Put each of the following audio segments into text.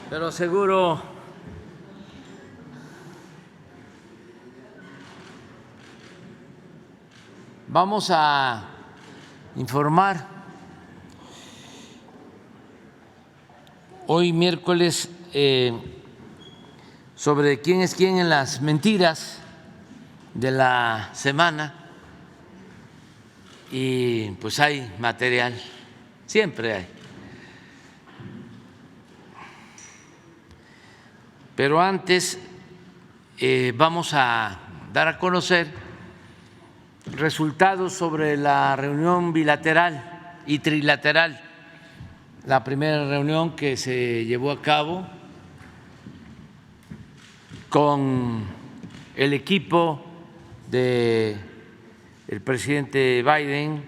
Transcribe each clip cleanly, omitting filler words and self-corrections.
pero seguro vamos a informar hoy miércoles sobre quién es quién en las mentiras de la semana, y pues hay material, siempre hay. Pero antes vamos a dar a conocer resultados sobre la reunión bilateral y trilateral, la primera reunión que se llevó a cabo con el equipo del presidente Biden,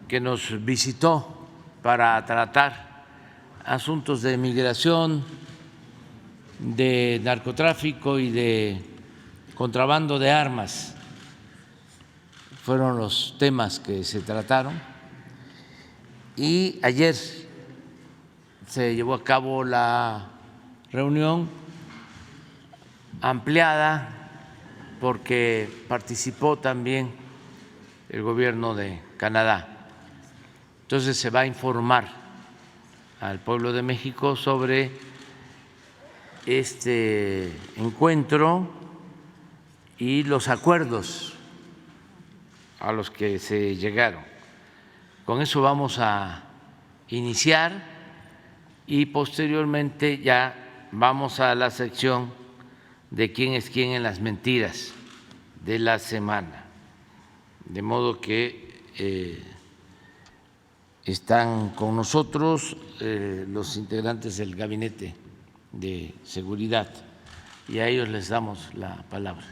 que nos visitó para tratar asuntos de migración, de narcotráfico y de contrabando de armas. Fueron los temas que se trataron. Y ayer se llevó a cabo la reunión ampliada porque participó también el gobierno de Canadá. Entonces se va a informar al pueblo de México sobre este encuentro y los acuerdos a los que se llegaron. Con eso vamos a iniciar y posteriormente ya vamos a la sección de quién es quién en las mentiras de la semana. De modo que están con nosotros los integrantes del Gabinete de Seguridad y a ellos les damos la palabra.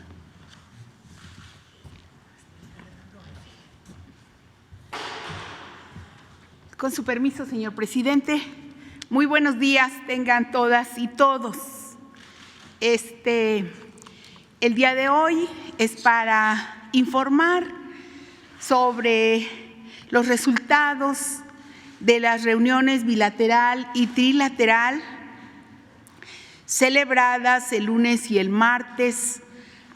Con su permiso, señor presidente, muy buenos días tengan todas y todos. El día de hoy es para informar sobre los resultados de las reuniones bilateral y trilateral celebradas el lunes y el martes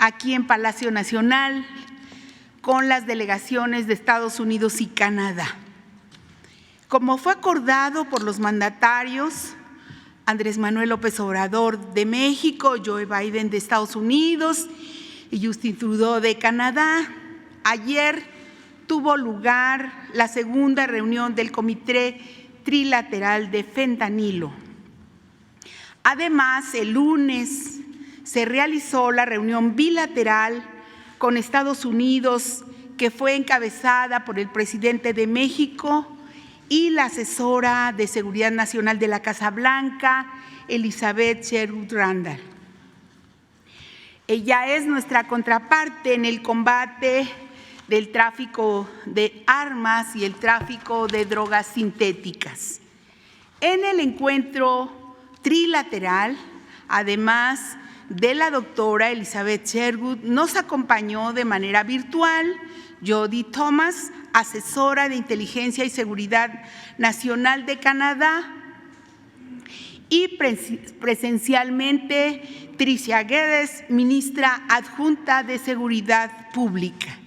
aquí en Palacio Nacional con las delegaciones de Estados Unidos y Canadá. Como fue acordado por los mandatarios Andrés Manuel López Obrador de México, Joe Biden de Estados Unidos y Justin Trudeau de Canadá, ayer tuvo lugar la segunda reunión del Comité Trilateral de Fentanilo. Además, el lunes se realizó la reunión bilateral con Estados Unidos, que fue encabezada por el presidente de México y la asesora de Seguridad Nacional de la Casa Blanca, Elizabeth Sherwood Randall. Ella es nuestra contraparte en el combate del tráfico de armas y el tráfico de drogas sintéticas. En el encuentro trilateral, además de la doctora Elizabeth Sherwood, nos acompañó de manera virtual Jody Thomas, asesora de Inteligencia y Seguridad Nacional de Canadá, y presencialmente Tricia Guedes, ministra adjunta de Seguridad Pública.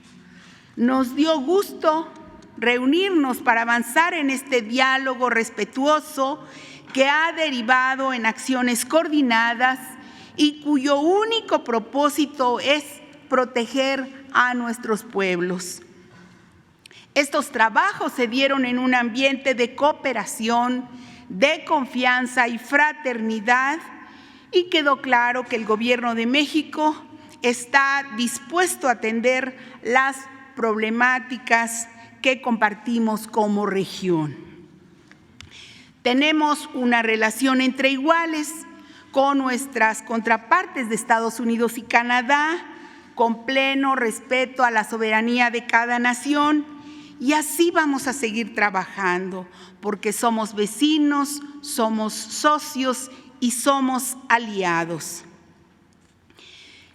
Nos dio gusto reunirnos para avanzar en este diálogo respetuoso que ha derivado en acciones coordinadas y cuyo único propósito es proteger a nuestros pueblos. Estos trabajos se dieron en un ambiente de cooperación, de confianza y fraternidad, y quedó claro que el Gobierno de México está dispuesto a atender las problemáticas que compartimos como región. Tenemos una relación entre iguales con nuestras contrapartes de Estados Unidos y Canadá, con pleno respeto a la soberanía de cada nación, y así vamos a seguir trabajando, porque somos vecinos, somos socios y somos aliados.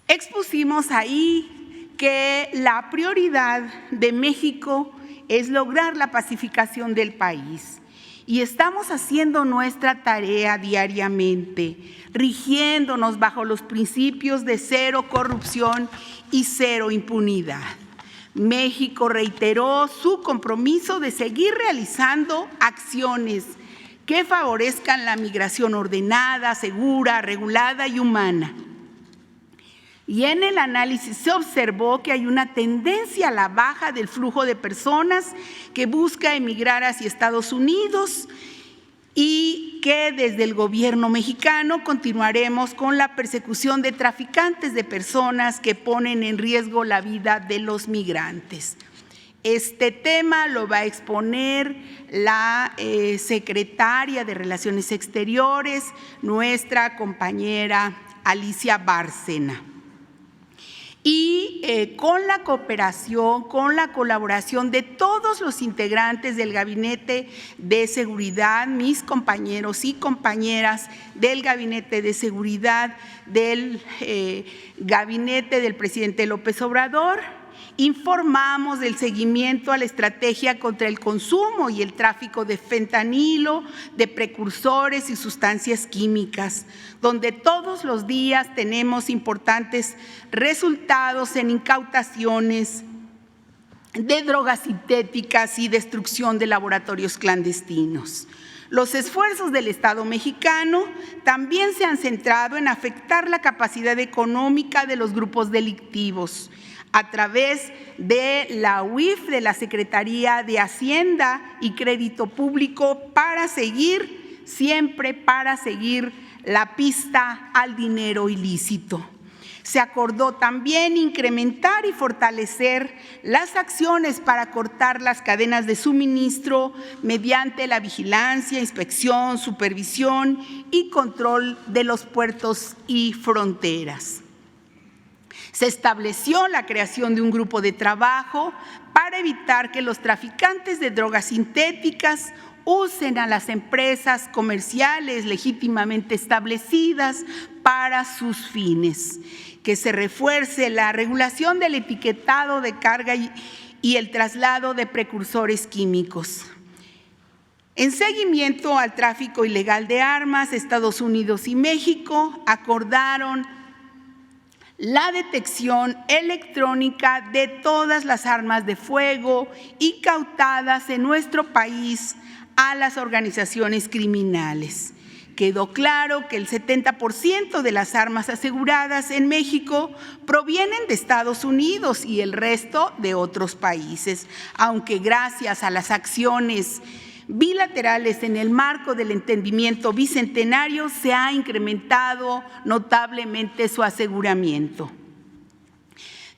Expusimos ahí que la prioridad de México es lograr la pacificación del país y estamos haciendo nuestra tarea diariamente, rigiéndonos bajo los principios de cero corrupción y cero impunidad. México reiteró su compromiso de seguir realizando acciones que favorezcan la migración ordenada, segura, regulada y humana. Y en el análisis se observó que hay una tendencia a la baja del flujo de personas que busca emigrar hacia Estados Unidos y que desde el gobierno mexicano continuaremos con la persecución de traficantes de personas que ponen en riesgo la vida de los migrantes. Este tema lo va a exponer la secretaria de Relaciones Exteriores, nuestra compañera Alicia Bárcena. Y con la cooperación, con la colaboración de todos los integrantes del Gabinete de Seguridad, mis compañeros y compañeras del Gabinete de Seguridad del Gabinete del presidente López Obrador, informamos del seguimiento a la estrategia contra el consumo y el tráfico de fentanilo, de precursores y sustancias químicas, donde todos los días tenemos importantes resultados en incautaciones de drogas sintéticas y destrucción de laboratorios clandestinos. Los esfuerzos del Estado mexicano también se han centrado en afectar la capacidad económica de los grupos delictivos, a través de la UIF, de la Secretaría de Hacienda y Crédito Público, para seguir la pista al dinero ilícito. Se acordó también incrementar y fortalecer las acciones para cortar las cadenas de suministro mediante la vigilancia, inspección, supervisión y control de los puertos y fronteras. Se estableció la creación de un grupo de trabajo para evitar que los traficantes de drogas sintéticas usen a las empresas comerciales legítimamente establecidas para sus fines, que se refuerce la regulación del etiquetado de carga y el traslado de precursores químicos. En seguimiento al tráfico ilegal de armas, Estados Unidos y México acordaron la detección electrónica de todas las armas de fuego incautadas en nuestro país a las organizaciones criminales. Quedó claro que el 70% de las armas aseguradas en México provienen de Estados Unidos y el resto de otros países, aunque gracias a las acciones bilaterales en el marco del entendimiento bicentenario se ha incrementado notablemente su aseguramiento.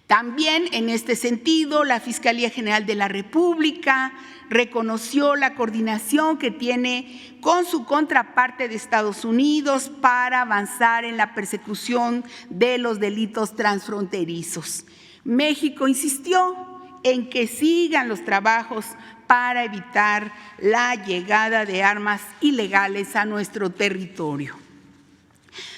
También en este sentido, la Fiscalía General de la República reconoció la coordinación que tiene con su contraparte de Estados Unidos para avanzar en la persecución de los delitos transfronterizos. México insistió en que sigan los trabajos para evitar la llegada de armas ilegales a nuestro territorio.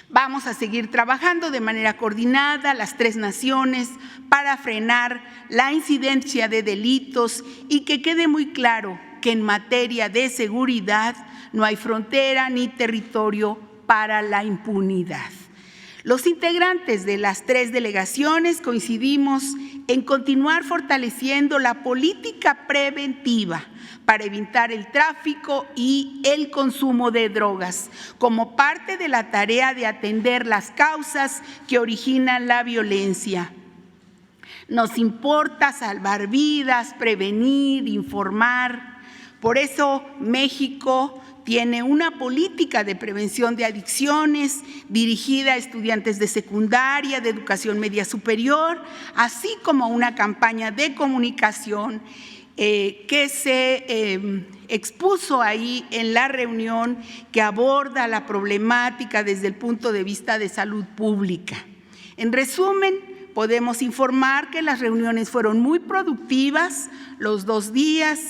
Vamos a seguir trabajando de manera coordinada las tres naciones para frenar la incidencia de delitos y que quede muy claro que en materia de seguridad no hay frontera ni territorio para la impunidad. Los integrantes de las tres delegaciones coincidimos en continuar fortaleciendo la política preventiva para evitar el tráfico y el consumo de drogas, como parte de la tarea de atender las causas que originan la violencia. Nos importa salvar vidas, prevenir, informar. Por eso México tiene una política de prevención de adicciones dirigida a estudiantes de secundaria, de educación media superior, así como una campaña de comunicación que se expuso ahí en la reunión que aborda la problemática desde el punto de vista de salud pública. En resumen, podemos informar que las reuniones fueron muy productivas los 2 días,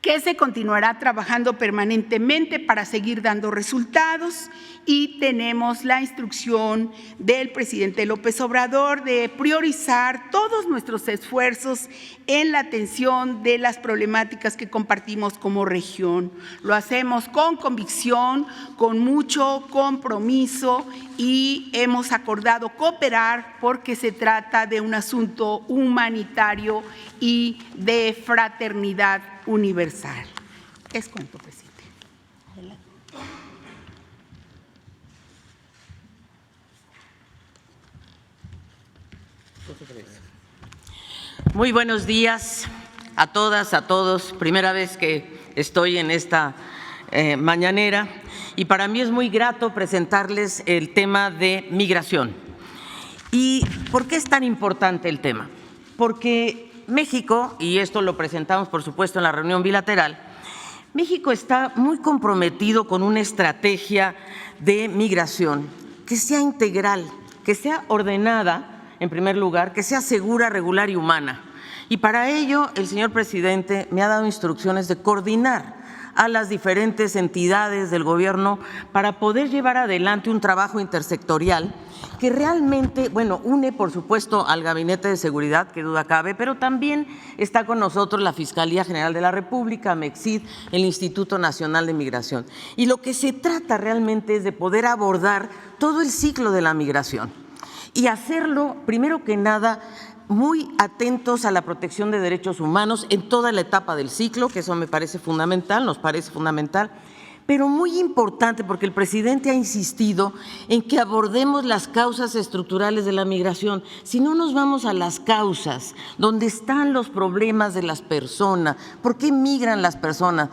que se continuará trabajando permanentemente para seguir dando resultados, y tenemos la instrucción del presidente López Obrador de priorizar todos nuestros esfuerzos en la atención de las problemáticas que compartimos como región. Lo hacemos con convicción, con mucho compromiso, y hemos acordado cooperar porque se trata de un asunto humanitario y de fraternidad universal. Es cuanto, presidente. Muy buenos días a todas, a todos. Primera vez que estoy en esta mañanera, y para mí es muy grato presentarles el tema de migración. ¿Y por qué es tan importante el tema? Porque México, y esto lo presentamos por supuesto en la reunión bilateral, México está muy comprometido con una estrategia de migración que sea integral, que sea ordenada, en primer lugar, que sea segura, regular y humana. Y para ello, el señor presidente me ha dado instrucciones de coordinar a las diferentes entidades del gobierno para poder llevar adelante un trabajo intersectorial que realmente, bueno, une por supuesto al Gabinete de Seguridad, que duda cabe, pero también está con nosotros la Fiscalía General de la República, MEXID, el Instituto Nacional de Migración. Y lo que se trata realmente es de poder abordar todo el ciclo de la migración y hacerlo, primero que nada, muy atentos a la protección de derechos humanos en toda la etapa del ciclo, que eso me parece fundamental, nos parece fundamental, pero muy importante porque el presidente ha insistido en que abordemos las causas estructurales de la migración. Si no nos vamos a las causas, donde están los problemas de las personas, ¿por qué migran las personas?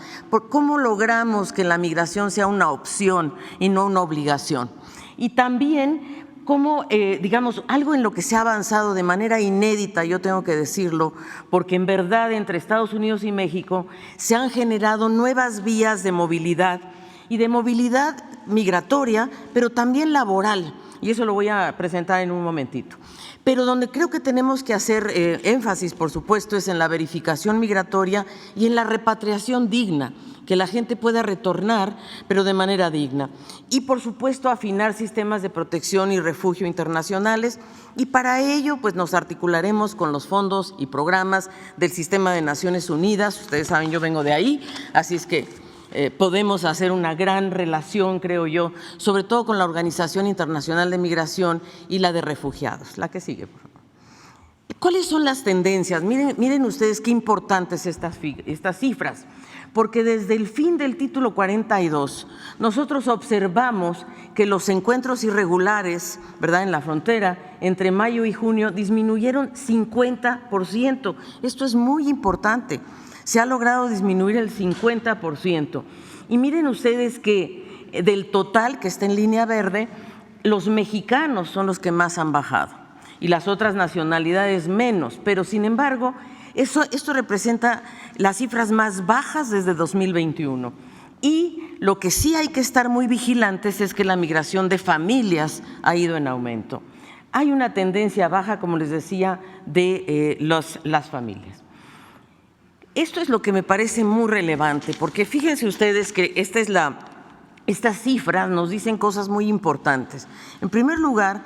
¿Cómo logramos que la migración sea una opción y no una obligación? Y también como, digamos, algo en lo que se ha avanzado de manera inédita, yo tengo que decirlo, porque en verdad entre Estados Unidos y México se han generado nuevas vías de movilidad, y de movilidad migratoria, pero también laboral, y eso lo voy a presentar en un momentito. Pero donde creo que tenemos que hacer énfasis, por supuesto, es en la verificación migratoria y en la repatriación digna, que la gente pueda retornar, pero de manera digna. Y, por supuesto, afinar sistemas de protección y refugio internacionales, y para ello pues nos articularemos con los fondos y programas del Sistema de Naciones Unidas. Ustedes saben, yo vengo de ahí, así es que podemos hacer una gran relación, creo yo, sobre todo con la Organización Internacional de Migración y la de Refugiados. La que sigue, por favor. ¿Cuáles son las tendencias? Miren ustedes qué importantes estas cifras, porque desde el fin del título 42 nosotros observamos que los encuentros irregulares, ¿verdad?, en la frontera entre mayo y junio disminuyeron 50%. Esto es muy importante. Se ha logrado disminuir el 50%. Y miren ustedes que del total que está en línea verde, los mexicanos son los que más han bajado y las otras nacionalidades menos, pero sin embargo esto representa las cifras más bajas desde 2021. Y lo que sí hay que estar muy vigilantes es que la migración de familias ha ido en aumento. Hay una tendencia baja, como les decía, de las familias. Esto es lo que me parece muy relevante, porque fíjense ustedes que estas cifras nos dicen cosas muy importantes. En primer lugar,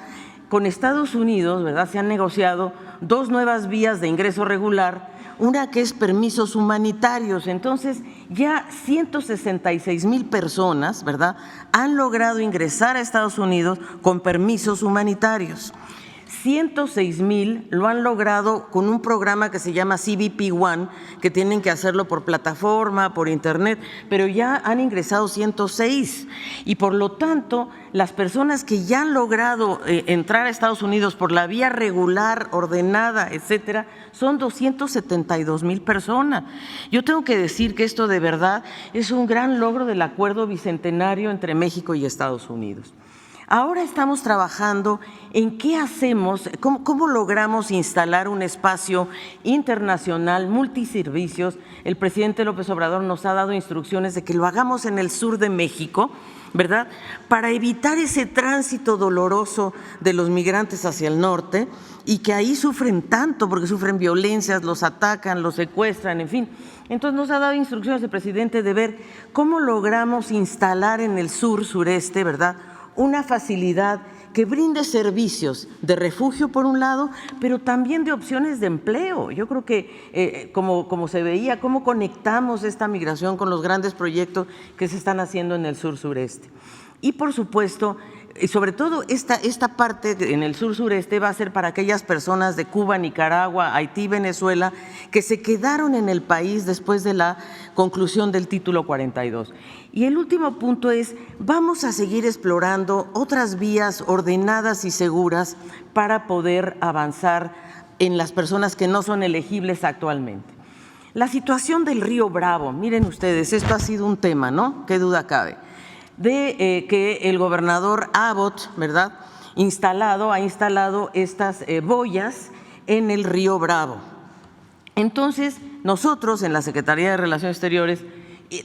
con Estados Unidos, ¿verdad?, se han negociado 2 nuevas vías de ingreso regular, una que es permisos humanitarios. Entonces, ya 166,000 personas, ¿verdad?, han logrado ingresar a Estados Unidos con permisos humanitarios. 106,000 lo han logrado con un programa que se llama CBP One, que tienen que hacerlo por plataforma, por internet, pero ya han ingresado 106, y por lo tanto las personas que ya han logrado entrar a Estados Unidos por la vía regular, ordenada, etcétera, son 272,000 personas. Yo tengo que decir que esto de verdad es un gran logro del acuerdo bicentenario entre México y Estados Unidos. Ahora estamos trabajando en qué hacemos, cómo logramos instalar un espacio internacional multiservicios. El presidente López Obrador nos ha dado instrucciones de que lo hagamos en el sur de México, ¿verdad?, para evitar ese tránsito doloroso de los migrantes hacia el norte y que ahí sufren tanto porque sufren violencias, los atacan, los secuestran, en fin. Entonces nos ha dado instrucciones el presidente de ver cómo logramos instalar en el sureste, ¿verdad?, una facilidad que brinde servicios de refugio por un lado, pero también de opciones de empleo. Yo creo que como se veía, cómo conectamos esta migración con los grandes proyectos que se están haciendo en el sur-sureste. Y por supuesto, sobre todo esta parte en el sur-sureste va a ser para aquellas personas de Cuba, Nicaragua, Haití, Venezuela, que se quedaron en el país después de la conclusión del título 42. Y el último punto es, vamos a seguir explorando otras vías ordenadas y seguras para poder avanzar en las personas que no son elegibles actualmente. La situación del río Bravo, miren ustedes, esto ha sido un tema, ¿no?, qué duda cabe, de que el gobernador Abbott, ¿verdad?, ha instalado estas boyas en el río Bravo. Entonces, nosotros en la Secretaría de Relaciones Exteriores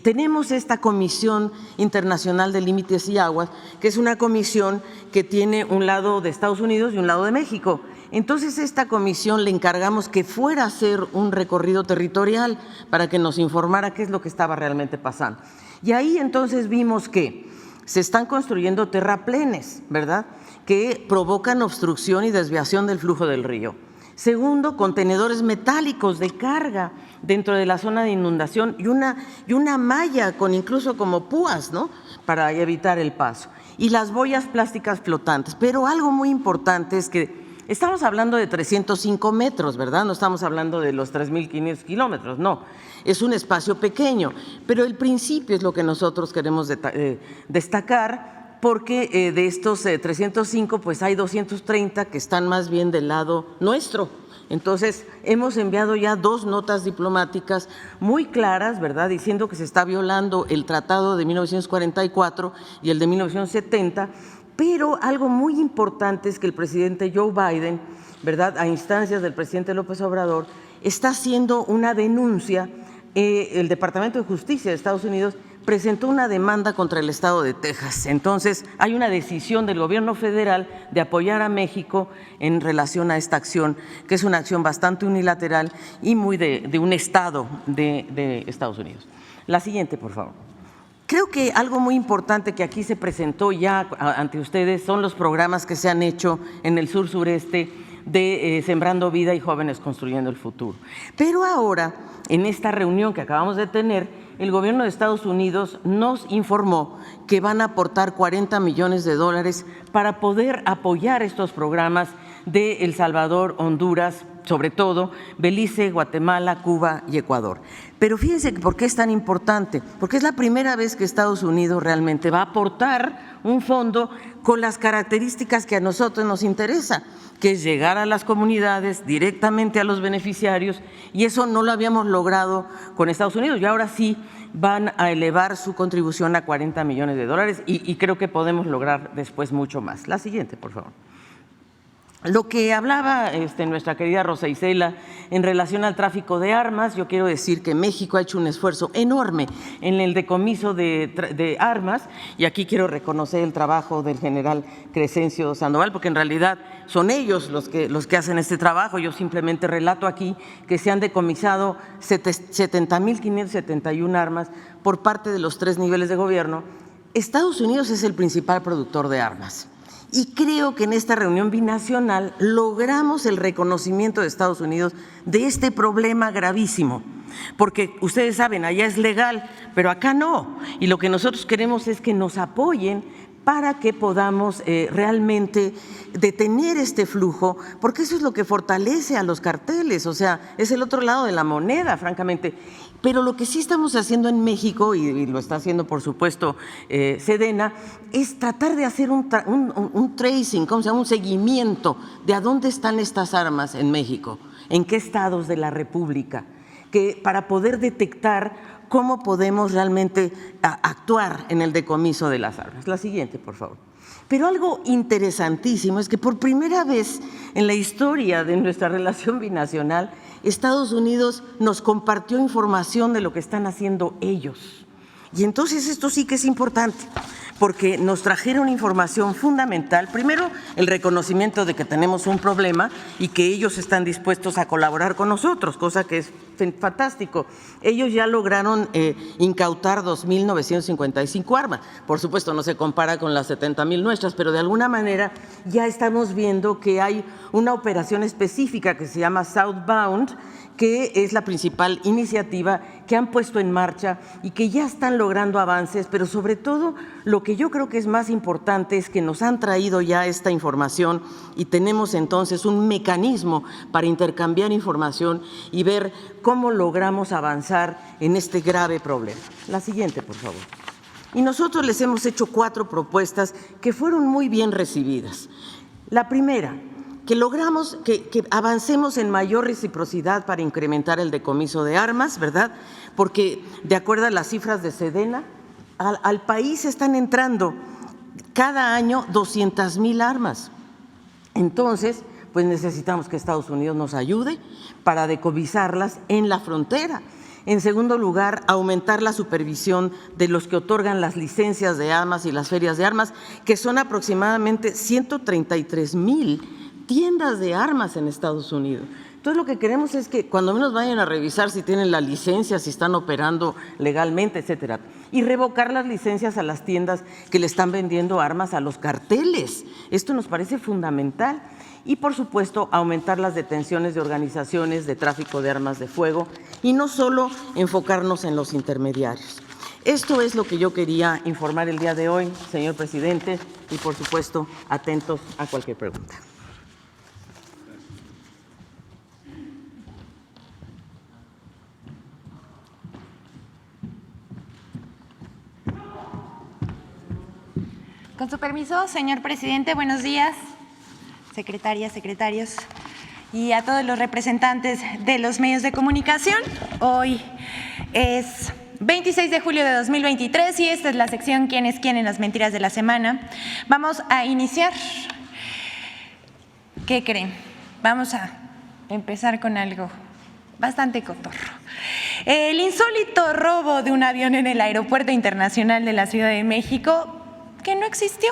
tenemos esta Comisión Internacional de Límites y Aguas, que es una comisión que tiene un lado de Estados Unidos y un lado de México. Entonces, esta comisión le encargamos que fuera a hacer un recorrido territorial para que nos informara qué es lo que estaba realmente pasando. Y ahí entonces vimos que se están construyendo terraplenes, ¿verdad?, que provocan obstrucción y desviación del flujo del río. Segundo, contenedores metálicos de carga dentro de la zona de inundación y una malla con incluso como púas, ¿no?, para evitar el paso. Y las boyas plásticas flotantes. Pero algo muy importante es que estamos hablando de 305 metros, ¿verdad? No estamos hablando de los 3.500 kilómetros, no. Es un espacio pequeño, pero el principio es lo que nosotros queremos destacar, porque de estos 305, pues hay 230 que están más bien del lado nuestro. Entonces, hemos enviado ya 2 notas diplomáticas muy claras, ¿verdad?, diciendo que se está violando el Tratado de 1944 y el de 1970, pero algo muy importante es que el presidente Joe Biden, ¿verdad?, a instancias del presidente López Obrador, está haciendo una denuncia. El Departamento de Justicia de Estados Unidos presentó una demanda contra el estado de Texas. Entonces, hay una decisión del gobierno federal de apoyar a México en relación a esta acción, que es una acción bastante unilateral y muy de un estado de Estados Unidos. La siguiente, por favor. Creo que algo muy importante que aquí se presentó ya ante ustedes son los programas que se han hecho en el sur-sureste de Sembrando Vida y Jóvenes Construyendo el Futuro. Pero ahora, en esta reunión que acabamos de tener, el gobierno de Estados Unidos nos informó que van a aportar $40 millones para poder apoyar estos programas de El Salvador, Honduras, sobre todo Belice, Guatemala, Cuba y Ecuador. Pero fíjense por qué es tan importante, porque es la primera vez que Estados Unidos realmente va a aportar un fondo con las características que a nosotros nos interesa, que es llegar a las comunidades, directamente a los beneficiarios, y eso no lo habíamos logrado con Estados Unidos, y ahora sí van a elevar su contribución a $40 millones y creo que podemos lograr después mucho más. La siguiente, por favor. Lo que hablaba nuestra querida Rosa Isela en relación al tráfico de armas, yo quiero decir que México ha hecho un esfuerzo enorme en el decomiso de armas, y aquí quiero reconocer el trabajo del general Crescencio Sandoval, porque en realidad son ellos los que hacen este trabajo. Yo simplemente relato aquí que se han decomisado 70.571 armas por parte de los 3 niveles de gobierno. Estados Unidos es el principal productor de armas. Y creo que en esta reunión binacional logramos el reconocimiento de Estados Unidos de este problema gravísimo, porque ustedes saben, allá es legal, pero acá no. Y lo que nosotros queremos es que nos apoyen para que podamos realmente detener este flujo, porque eso es lo que fortalece a los carteles, o sea, es el otro lado de la moneda, francamente. Pero lo que sí estamos haciendo en México, y lo está haciendo por supuesto Sedena, es tratar de hacer un tracing, ¿cómo se llama?, un seguimiento de a dónde están estas armas en México, en qué estados de la República, que para poder detectar cómo podemos realmente actuar en el decomiso de las armas. La siguiente, por favor. Pero algo interesantísimo es que por primera vez en la historia de nuestra relación binacional, Estados Unidos nos compartió información de lo que están haciendo ellos. Y entonces esto sí que es importante, porque nos trajeron información fundamental. Primero, el reconocimiento de que tenemos un problema y que ellos están dispuestos a colaborar con nosotros, cosa que es fantástico. Ellos ya lograron incautar 2.955 armas. Por supuesto, no se compara con las 70.000 nuestras, pero de alguna manera ya estamos viendo que hay una operación específica que se llama Southbound, que es la principal iniciativa que han puesto en marcha y que ya están logrando avances, pero sobre todo lo que yo creo que es más importante es que nos han traído ya esta información y tenemos entonces un mecanismo para intercambiar información y ver cómo logramos avanzar en este grave problema. La siguiente, por favor. Y nosotros les hemos hecho 4 propuestas que fueron muy bien recibidas. La primera, que logramos que avancemos en mayor reciprocidad para incrementar el decomiso de armas, ¿verdad? Porque de acuerdo a las cifras de Sedena, al país están entrando cada año 200.000 armas. Entonces, pues necesitamos que Estados Unidos nos ayude para decomisarlas en la frontera. En segundo lugar, aumentar la supervisión de los que otorgan las licencias de armas y las ferias de armas, que son aproximadamente 133.000 tiendas de armas en Estados Unidos. Entonces, lo que queremos es que cuando menos vayan a revisar si tienen la licencia, si están operando legalmente, etcétera, y revocar las licencias a las tiendas que le están vendiendo armas a los carteles. Esto nos parece fundamental. Y, por supuesto, aumentar las detenciones de organizaciones de tráfico de armas de fuego y no solo enfocarnos en los intermediarios. Esto es lo que yo quería informar el día de hoy, señor presidente, y, por supuesto, atentos a cualquier pregunta. Con su permiso, señor presidente, buenos días, secretarias, secretarios y a todos los representantes de los medios de comunicación. Hoy es 26 de julio de 2023 y esta es la sección ¿Quién es quién en las mentiras de la semana? Vamos a iniciar. ¿Qué creen? Vamos a empezar con algo bastante cotorro. El insólito robo de un avión en el Aeropuerto Internacional de la Ciudad de México, que no existió.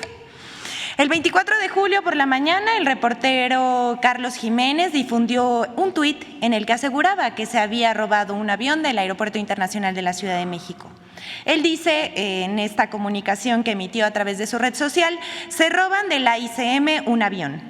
El 24 de julio por la mañana, el reportero Carlos Jiménez difundió un tuit en el que aseguraba que se había robado un avión del Aeropuerto Internacional de la Ciudad de México. Él dice en esta comunicación que emitió a través de su red social: se roban de la ICM un avión.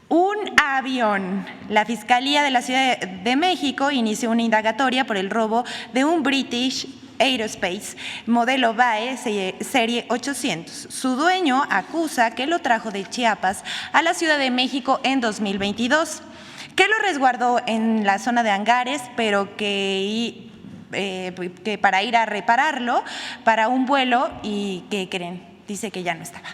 Un avión. La Fiscalía de la Ciudad de México inició una indagatoria por el robo de un British Aerospace modelo BAE serie 800. Su dueño acusa que lo trajo de Chiapas a la Ciudad de México en 2022, que lo resguardó en la zona de hangares, pero que para ir a repararlo para un vuelo y ¿qué creen? Dice que ya no estaba.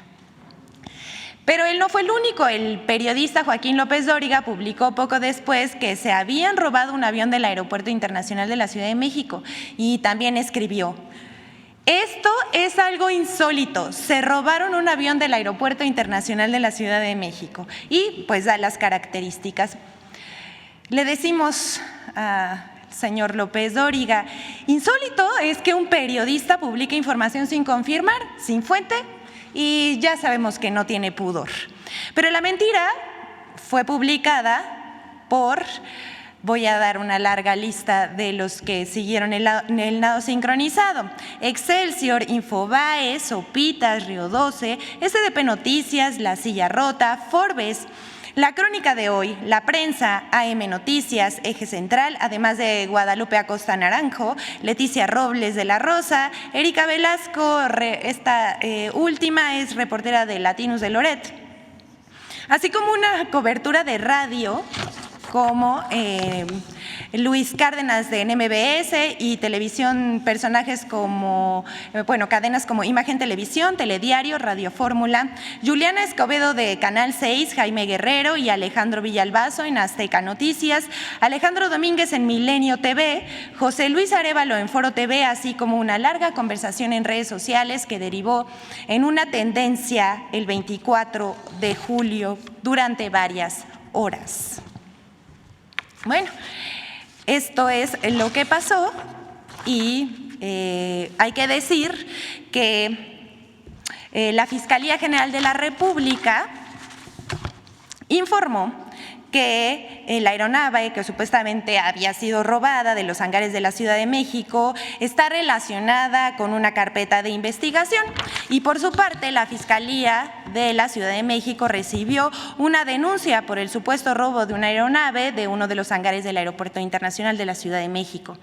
Pero él no fue el único. El periodista Joaquín López Dóriga publicó poco después que se habían robado un avión del Aeropuerto Internacional de la Ciudad de México y también escribió: esto es algo insólito, se robaron un avión del Aeropuerto Internacional de la Ciudad de México y pues da las características. Le decimos al señor López Dóriga, insólito es que un periodista publique información sin confirmar, sin fuente, y ya sabemos que no tiene pudor. Pero la mentira fue publicada por, voy a dar una larga lista de los que siguieron el nado sincronizado: Excelsior, Infobae, Sopitas, Río 12, SDP Noticias, La Silla Rota, Forbes, La Crónica de Hoy, La Prensa, AM Noticias, Eje Central, además de Guadalupe Acosta Naranjo, Leticia Robles de la Rosa, Erika Velasco, esta última es reportera de Latinos de Loret, así como una cobertura de radio como Luis Cárdenas de MBS y televisión, personajes como, cadenas como Imagen Televisión, Telediario, Radio Fórmula, Juliana Escobedo de Canal 6, Jaime Guerrero y Alejandro Villalbazo en Azteca Noticias, Alejandro Domínguez en Milenio TV, José Luis Arévalo en Foro TV, así como una larga conversación en redes sociales que derivó en una tendencia el 24 de julio durante varias horas. Bueno, esto es lo que pasó y hay que decir que la Fiscalía General de la República informó que la aeronave que supuestamente había sido robada de los hangares de la Ciudad de México está relacionada con una carpeta de investigación y por su parte la Fiscalía de la Ciudad de México recibió una denuncia por el supuesto robo de una aeronave de uno de los hangares del Aeropuerto Internacional de la Ciudad de México.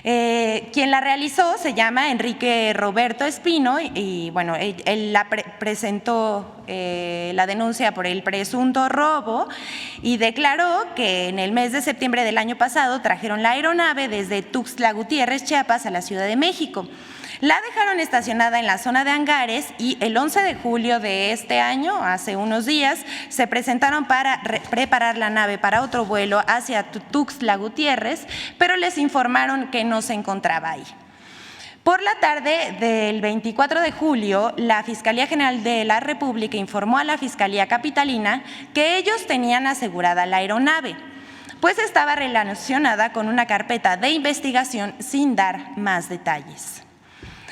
Quien la realizó se llama Enrique Roberto Espino y bueno, él presentó la denuncia por el presunto robo y declaró que en el mes de septiembre del año pasado trajeron la aeronave desde Tuxtla Gutiérrez, Chiapas, a la Ciudad de México. La dejaron estacionada en la zona de hangares y el 11 de julio de este año, hace unos días, se presentaron para preparar la nave para otro vuelo hacia Tuxtla Gutiérrez, pero les informaron que no se encontraba ahí. Por la tarde del 24 de julio, la Fiscalía General de la República informó a la Fiscalía Capitalina que ellos tenían asegurada la aeronave, pues estaba relacionada con una carpeta de investigación sin dar más detalles.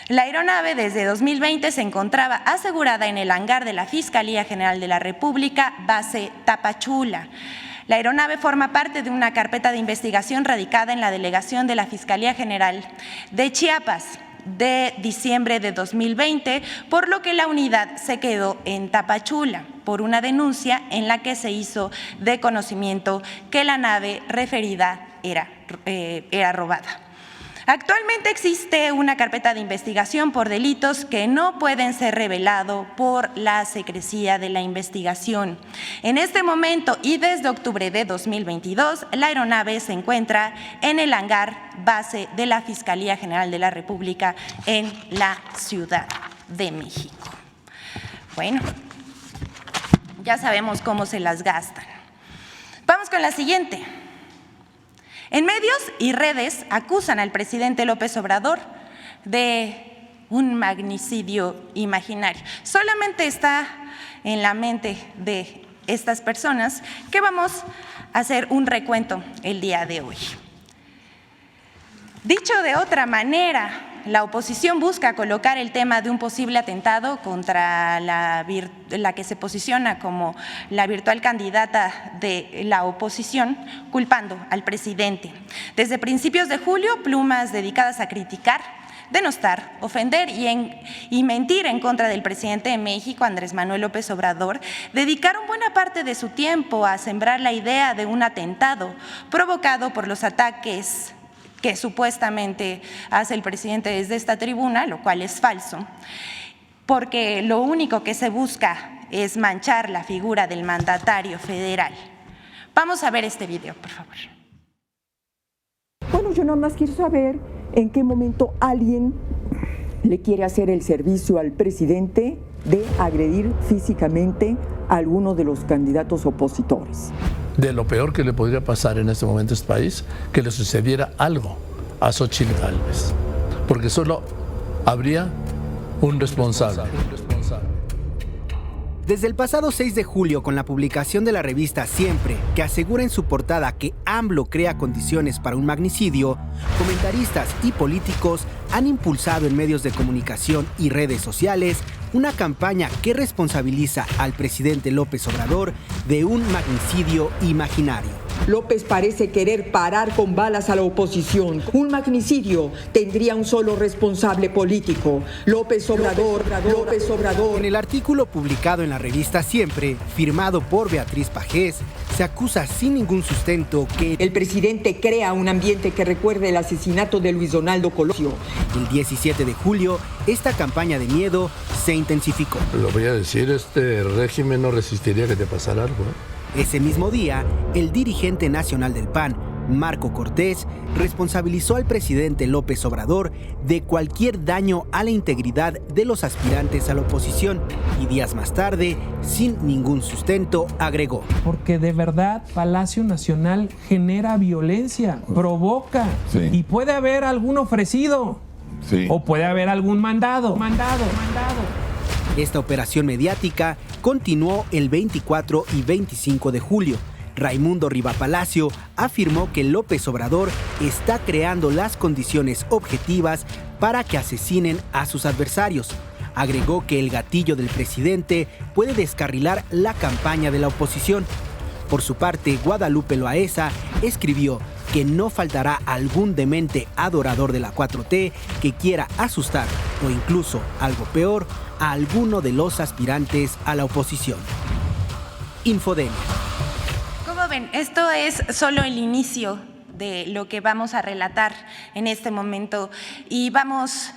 La aeronave desde 2020 se encontraba asegurada en el hangar de la Fiscalía General de la República, base Tapachula. La aeronave forma parte de una carpeta de investigación radicada en la delegación de la Fiscalía General de Chiapas de diciembre de 2020, por lo que la unidad se quedó en Tapachula por una denuncia en la que se hizo de conocimiento que la nave referida era robada. Actualmente existe una carpeta de investigación por delitos que no pueden ser revelados por la secrecía de la investigación. En este momento y desde octubre de 2022, la aeronave se encuentra en el hangar base de la Fiscalía General de la República en la Ciudad de México. Bueno, ya sabemos cómo se las gastan. Vamos con la siguiente. En medios y redes acusan al presidente López Obrador de un magnicidio imaginario. Solamente está en la mente de estas personas que vamos a hacer un recuento el día de hoy. Dicho de otra manera, la oposición busca colocar el tema de un posible atentado contra la que se posiciona como la virtual candidata de la oposición, culpando al presidente. Desde principios de julio, plumas dedicadas a criticar, denostar, ofender y mentir en contra del presidente de México, Andrés Manuel López Obrador, dedicaron buena parte de su tiempo a sembrar la idea de un atentado provocado por los ataques que supuestamente hace el presidente desde esta tribuna, lo cual es falso, porque lo único que se busca es manchar la figura del mandatario federal. Vamos a ver este video, por favor. Bueno, yo nada más quiero saber en qué momento alguien le quiere hacer el servicio al presidente de agredir físicamente a alguno de los candidatos opositores. De lo peor que le podría pasar en este momento a este país, que le sucediera algo a Xóchitl Gálvez, porque solo habría un responsable. Desde el pasado 6 de julio, con la publicación de la revista Siempre, que asegura en su portada que AMLO crea condiciones para un magnicidio, comentaristas y políticos han impulsado en medios de comunicación y redes sociales una campaña que responsabiliza al presidente López Obrador de un magnicidio imaginario. López parece querer parar con balas a la oposición. Un magnicidio tendría un solo responsable político, López Obrador. En el artículo publicado en la revista Siempre, firmado por Beatriz Pajés, se acusa sin ningún sustento que el presidente crea un ambiente que recuerde el asesinato de Luis Donaldo Colosio. El 17 de julio, esta campaña de miedo se intensificó. Lo voy a decir, este régimen no resistiría que te pasara algo, ¿eh? Ese mismo día, el dirigente nacional del PAN, Marco Cortés, responsabilizó al presidente López Obrador de cualquier daño a la integridad de los aspirantes a la oposición y días más tarde, sin ningún sustento, agregó: porque de verdad Palacio Nacional genera violencia, provoca, y puede haber algún ofrecido, o puede haber algún mandado. Esta operación mediática continuó el 24 y 25 de julio. Raimundo Riva Palacio afirmó que López Obrador está creando las condiciones objetivas para que asesinen a sus adversarios. Agregó que el gatillo del presidente puede descarrilar la campaña de la oposición. Por su parte, Guadalupe Loaesa escribió que no faltará algún demente adorador de la 4T que quiera asustar o incluso, algo peor, a alguno de los aspirantes a la oposición. Infodemia. Como ven, esto es solo el inicio de lo que vamos a relatar en este momento y vamos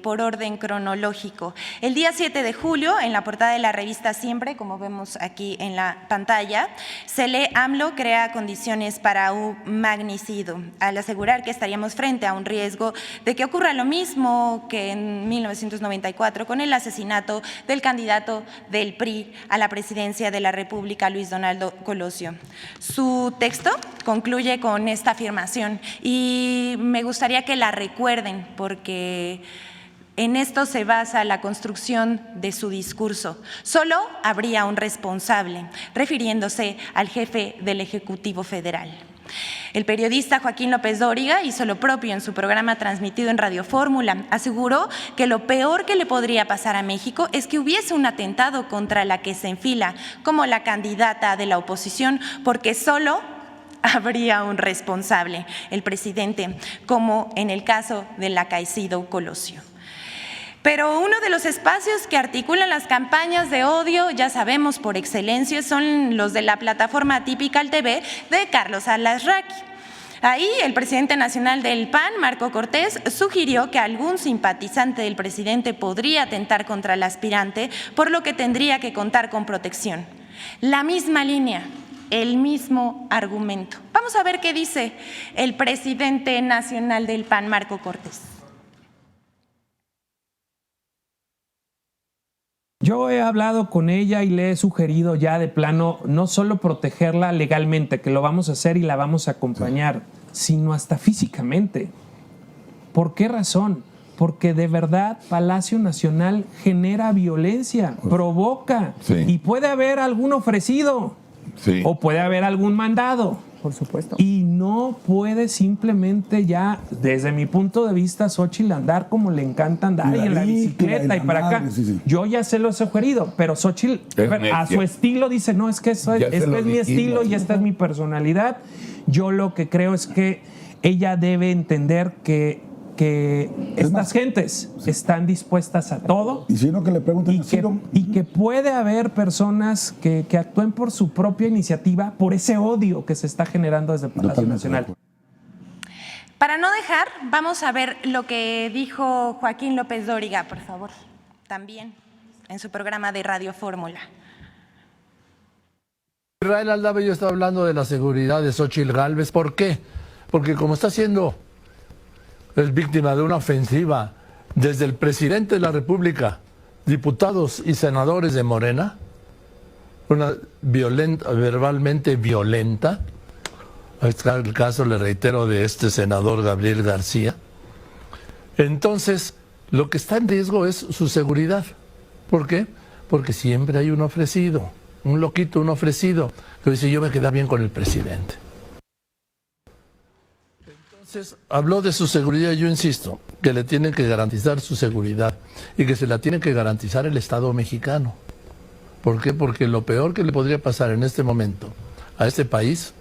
por orden cronológico. El día 7 de julio, en la portada de la revista Siempre, como vemos aquí en la pantalla, se lee: AMLO crea condiciones para un magnicidio, al asegurar que estaríamos frente a un riesgo de que ocurra lo mismo que en 1994 con el asesinato del candidato del PRI a la presidencia de la República, Luis Donaldo Colosio. Su texto concluye con esta afirmación y me gustaría que la recuerden porque en esto se basa la construcción de su discurso. Solo habría un responsable, refiriéndose al jefe del Ejecutivo Federal. El periodista Joaquín López Dóriga hizo lo propio en su programa transmitido en Radio Fórmula. Aseguró que lo peor que le podría pasar a México es que hubiese un atentado contra la que se enfila como la candidata de la oposición, porque solo habría un responsable, el presidente, como en el caso del acaecido Colosio. Pero uno de los espacios que articulan las campañas de odio, ya sabemos por excelencia, son los de la plataforma Typical TV de Carlos Alarraqui. Ahí el presidente nacional del PAN, Marco Cortés, sugirió que algún simpatizante del presidente podría atentar contra el aspirante, por lo que tendría que contar con protección. La misma línea, el mismo argumento. Vamos a ver qué dice el presidente nacional del PAN, Marco Cortés. Yo he hablado con ella y le he sugerido ya de plano no solo protegerla legalmente, que lo vamos a hacer y la vamos a acompañar, sino hasta físicamente. ¿Por qué razón? Porque de verdad Palacio Nacional genera violencia, provoca, y puede haber algún ofrecido, o puede haber algún mandado. Por supuesto. Y no puede simplemente ya, desde mi punto de vista, Xóchitl andar como le encanta andar y en la bicicleta y para acá. Yo ya se lo he sugerido, pero Xóchitl a su estilo dice, no, es que este es mi estilo y esta es mi personalidad. Yo lo que creo es que ella debe entender que estas gentes están dispuestas a todo. Y si no, que le pregunten y que puede haber personas que actúen por su propia iniciativa, por ese odio que se está generando desde el Palacio Nacional. Para no dejar, vamos a ver lo que dijo Joaquín López Dóriga, por favor, también en su programa de Radio Fórmula. Israel Aldave, yo estaba hablando de la seguridad de Xóchitl Gálvez. ¿Por qué? Porque como está siendo es víctima de una ofensiva desde el presidente de la República, diputados y senadores de Morena, una verbalmente violenta. Está el caso, le reitero, de este senador Gabriel García. Entonces, lo que está en riesgo es su seguridad. ¿Por qué? Porque siempre hay un ofrecido, un loquito, un ofrecido, que dice, yo me quedé bien con el presidente. Entonces, habló de su seguridad. Yo insisto que le tienen que garantizar su seguridad y que se la tiene que garantizar el Estado mexicano. ¿Por qué? Porque lo peor que le podría pasar en este momento a este país,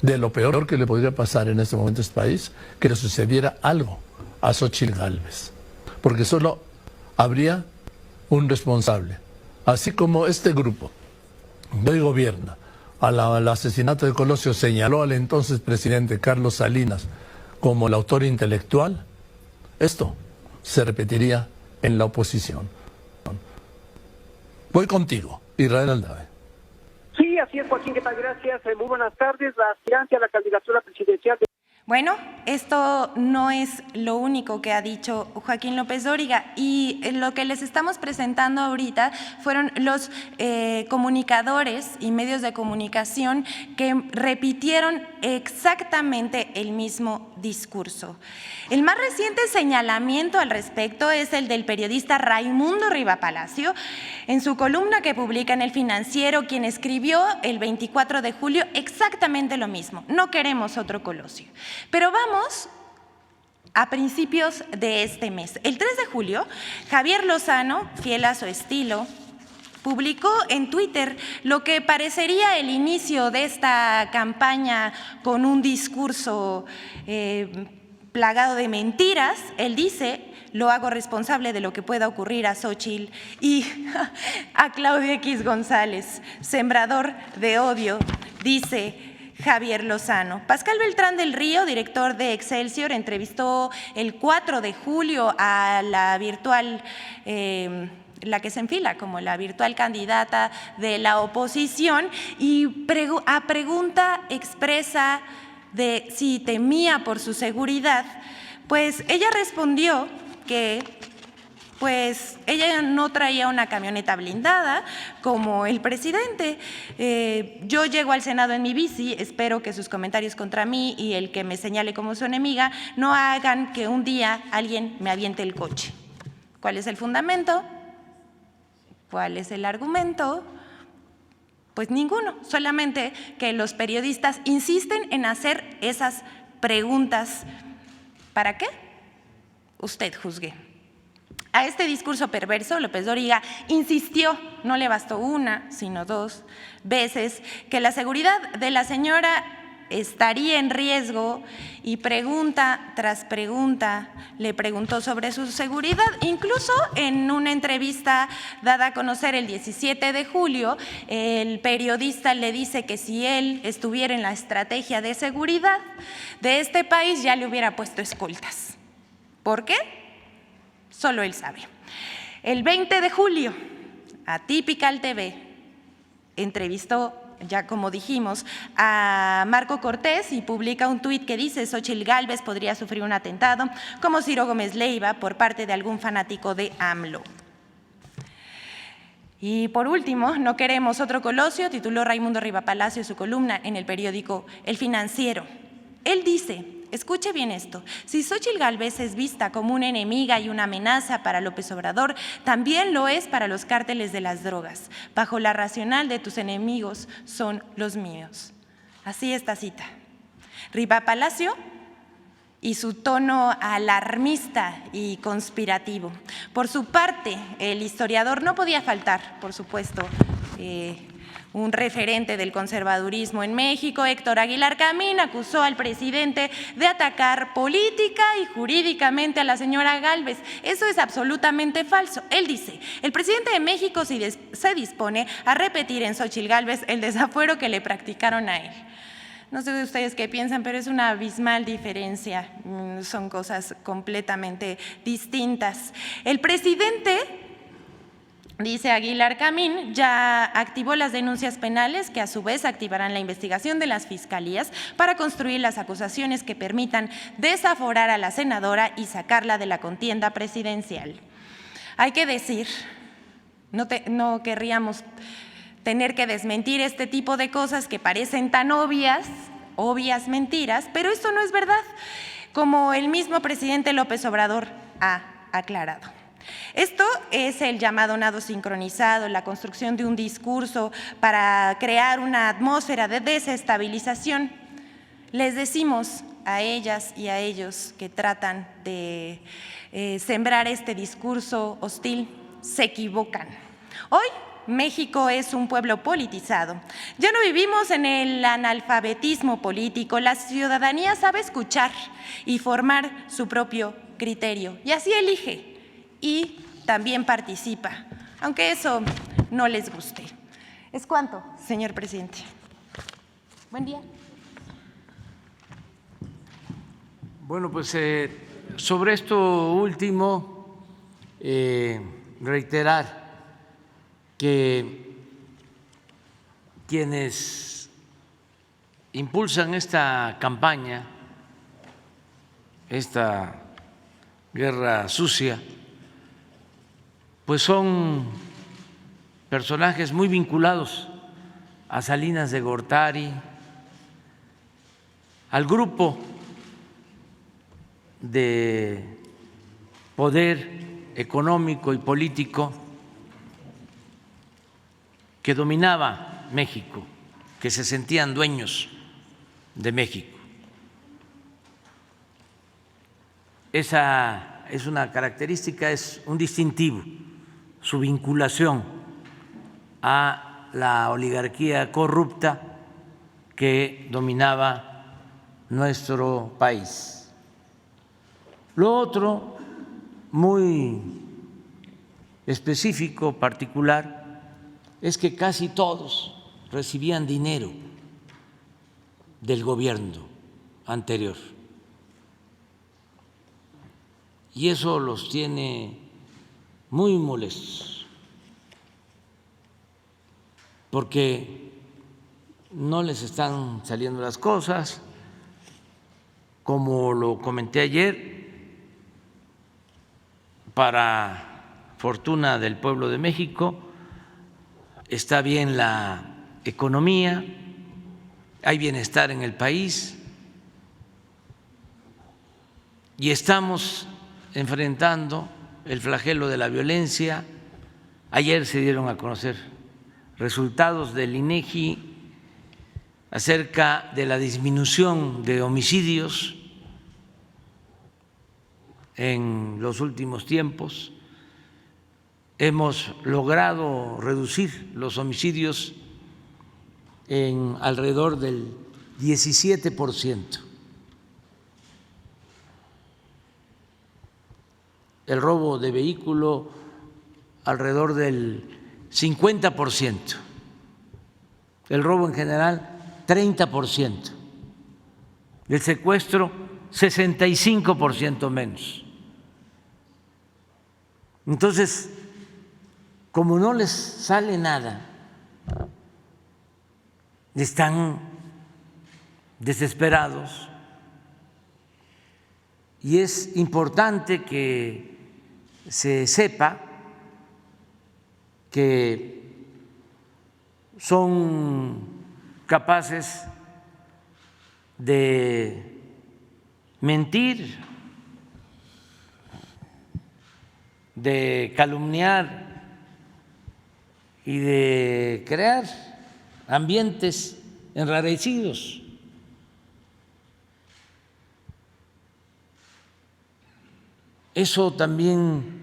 de lo peor que le podría pasar en este momento a este país, que le sucediera algo a Xóchitl Gálvez. Porque solo habría un responsable. Así como este grupo que hoy gobierna al asesinato de Colosio señaló al entonces presidente Carlos Salinas como el autor intelectual, esto se repetiría en la oposición. Voy contigo, Israel Aldave. Así es, Joaquín, ¿qué tal? Gracias. Muy buenas tardes. La aspirancia a la candidatura presidencial de... Bueno, esto no es lo único que ha dicho Joaquín López Dóriga, y lo que les estamos presentando ahorita fueron los comunicadores y medios de comunicación que repitieron exactamente el mismo discurso. El más reciente señalamiento al respecto es el del periodista Raimundo Riva Palacio en su columna que publica en El Financiero, quien escribió el 24 de julio exactamente lo mismo: no queremos otro Colosio. Pero vamos a principios de este mes. El 3 de julio, Javier Lozano, fiel a su estilo, publicó en Twitter lo que parecería el inicio de esta campaña con un discurso plagado de mentiras. Él dice: lo hago responsable de lo que pueda ocurrir a Xóchitl y a Claudio X González, sembrador de odio, dice Javier Lozano. Pascal Beltrán del Río, director de Excelsior, entrevistó el 4 de julio a la virtual, la que se enfila como la virtual candidata de la oposición, y a pregunta expresa de si temía por su seguridad, pues ella respondió que pues ella no traía una camioneta blindada como el presidente. Yo llego al Senado en mi bici, espero que sus comentarios contra mí y el que me señale como su enemiga no hagan que un día alguien me aviente el coche. ¿Cuál es el fundamento? ¿Cuál es el argumento? Pues ninguno, solamente que los periodistas insisten en hacer esas preguntas. ¿Para qué? Usted juzgue. A este discurso perverso, López Dóriga insistió, no le bastó una, sino 2 veces, que la seguridad de la señora estaría en riesgo, y pregunta tras pregunta le preguntó sobre su seguridad. Incluso en una entrevista dada a conocer el 17 de julio, el periodista le dice que si él estuviera en la estrategia de seguridad de este país ya le hubiera puesto escoltas. ¿Por qué? Solo él sabe. El 20 de julio, Atypical TV entrevistó, ya como dijimos, a Marco Cortés y publica un tuit que dice: Xóchitl Gálvez podría sufrir un atentado como Ciro Gómez Leiva por parte de algún fanático de AMLO. Y por último, no queremos otro Colosio, tituló Raimundo Riva Palacio su columna en el periódico El Financiero. Él dice, escuche bien esto: si Xóchitl Gálvez es vista como una enemiga y una amenaza para López Obrador, también lo es para los cárteles de las drogas. Bajo la racional de tus enemigos son los míos. Así esta cita. Riva Palacio y su tono alarmista y conspirativo. Por su parte, el historiador no podía faltar, por supuesto, un referente del conservadurismo en México, Héctor Aguilar Camín, acusó al presidente de atacar política y jurídicamente a la señora Gálvez. Eso es absolutamente falso. Él dice, el presidente de México se dispone a repetir en Xóchitl Gálvez el desafuero que le practicaron a él. No sé de ustedes qué piensan, pero es una abismal diferencia. Son cosas completamente distintas. El presidente, dice Aguilar Camín, ya activó las denuncias penales que a su vez activarán la investigación de las fiscalías para construir las acusaciones que permitan desaforar a la senadora y sacarla de la contienda presidencial. Hay que decir, no querríamos tener que desmentir este tipo de cosas que parecen tan obvias mentiras, pero esto no es verdad, como el mismo presidente López Obrador ha aclarado. Esto es el llamado nado sincronizado, la construcción de un discurso para crear una atmósfera de desestabilización. Les decimos a ellas y a ellos que tratan de sembrar este discurso hostil, se equivocan. Hoy México es un pueblo politizado. Ya no vivimos en el analfabetismo político. La ciudadanía sabe escuchar y formar su propio criterio, y así elige y también participa, aunque eso no les guste. ¿Es cuánto, señor presidente? Buen día. Bueno, pues sobre esto último, reiterar que quienes impulsan esta campaña, esta guerra sucia, pues son personajes muy vinculados a Salinas de Gortari, al grupo de poder económico y político que dominaba México, que se sentían dueños de México. Esa es una característica, es un distintivo, su vinculación a la oligarquía corrupta que dominaba nuestro país. Lo otro, muy específico, particular, es que casi todos recibían dinero del gobierno anterior. Y eso los tiene muy molestos, porque no les están saliendo las cosas. Como lo comenté ayer, para fortuna del pueblo de México, está bien la economía, hay bienestar en el país y estamos enfrentando el flagelo de la violencia. Ayer se dieron a conocer resultados del INEGI acerca de la disminución de homicidios en los últimos tiempos. Hemos logrado reducir los homicidios en alrededor del 17%. El robo de vehículo alrededor del 50%, el robo en general 30%, el secuestro 65% menos. Entonces, como no les sale nada, están desesperados y es importante que se sepa que son capaces de mentir, de calumniar y de crear ambientes enrarecidos. Eso también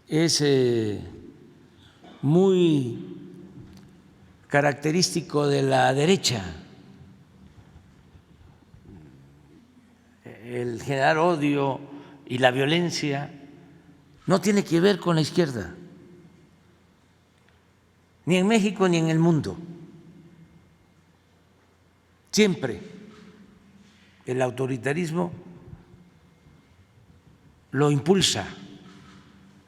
es muy característico de la derecha, el generar odio y la violencia no tiene que ver con la izquierda, ni en México ni en el mundo. Siempre el autoritarismo lo impulsa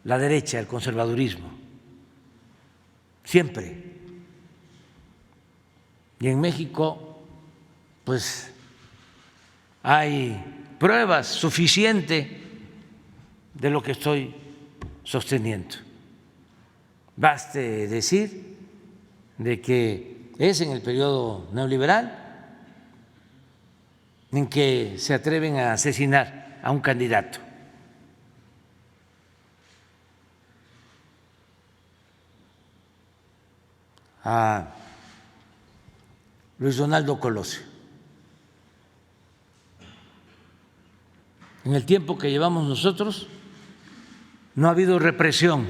la derecha, el conservadurismo, siempre. Y en México, pues, hay pruebas suficientes de lo que estoy sosteniendo. Baste decir de que es en el periodo neoliberal en que se atreven a asesinar a un candidato. A Luis Donaldo Colosio. En el tiempo que llevamos nosotros no ha habido represión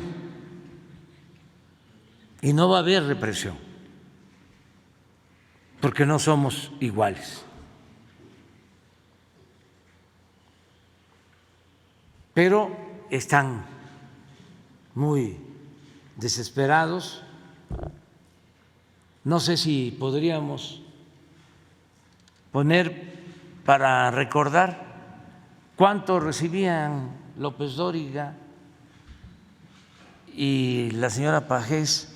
y no va a haber represión, porque no somos iguales. Pero están muy desesperados. No sé si podríamos poner para recordar cuánto recibían López Dóriga y la señora Pajés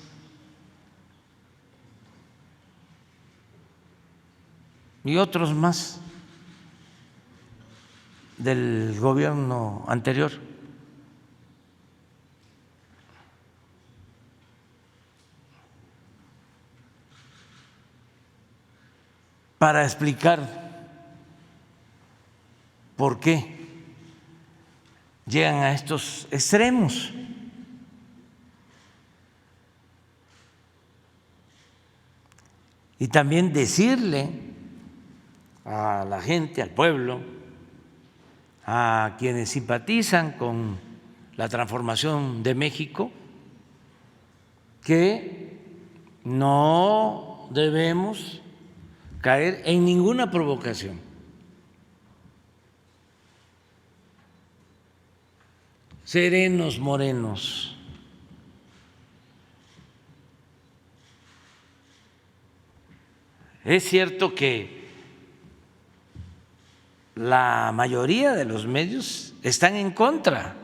y otros más del gobierno anterior. Para explicar por qué llegan a estos extremos. Y también decirle a la gente, al pueblo, a quienes simpatizan con la transformación de México, que no debemos caer en ninguna provocación. Serenos, morenos. Es cierto que la mayoría de los medios están en contra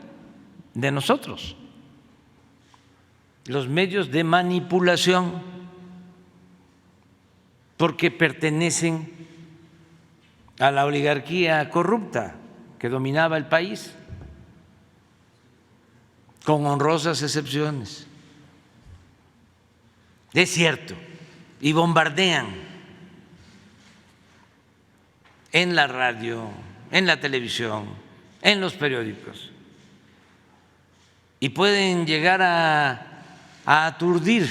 de nosotros, los medios de manipulación, porque pertenecen a la oligarquía corrupta que dominaba el país, con honrosas excepciones. Es cierto, y bombardean en la radio, en la televisión, en los periódicos, y pueden llegar a aturdir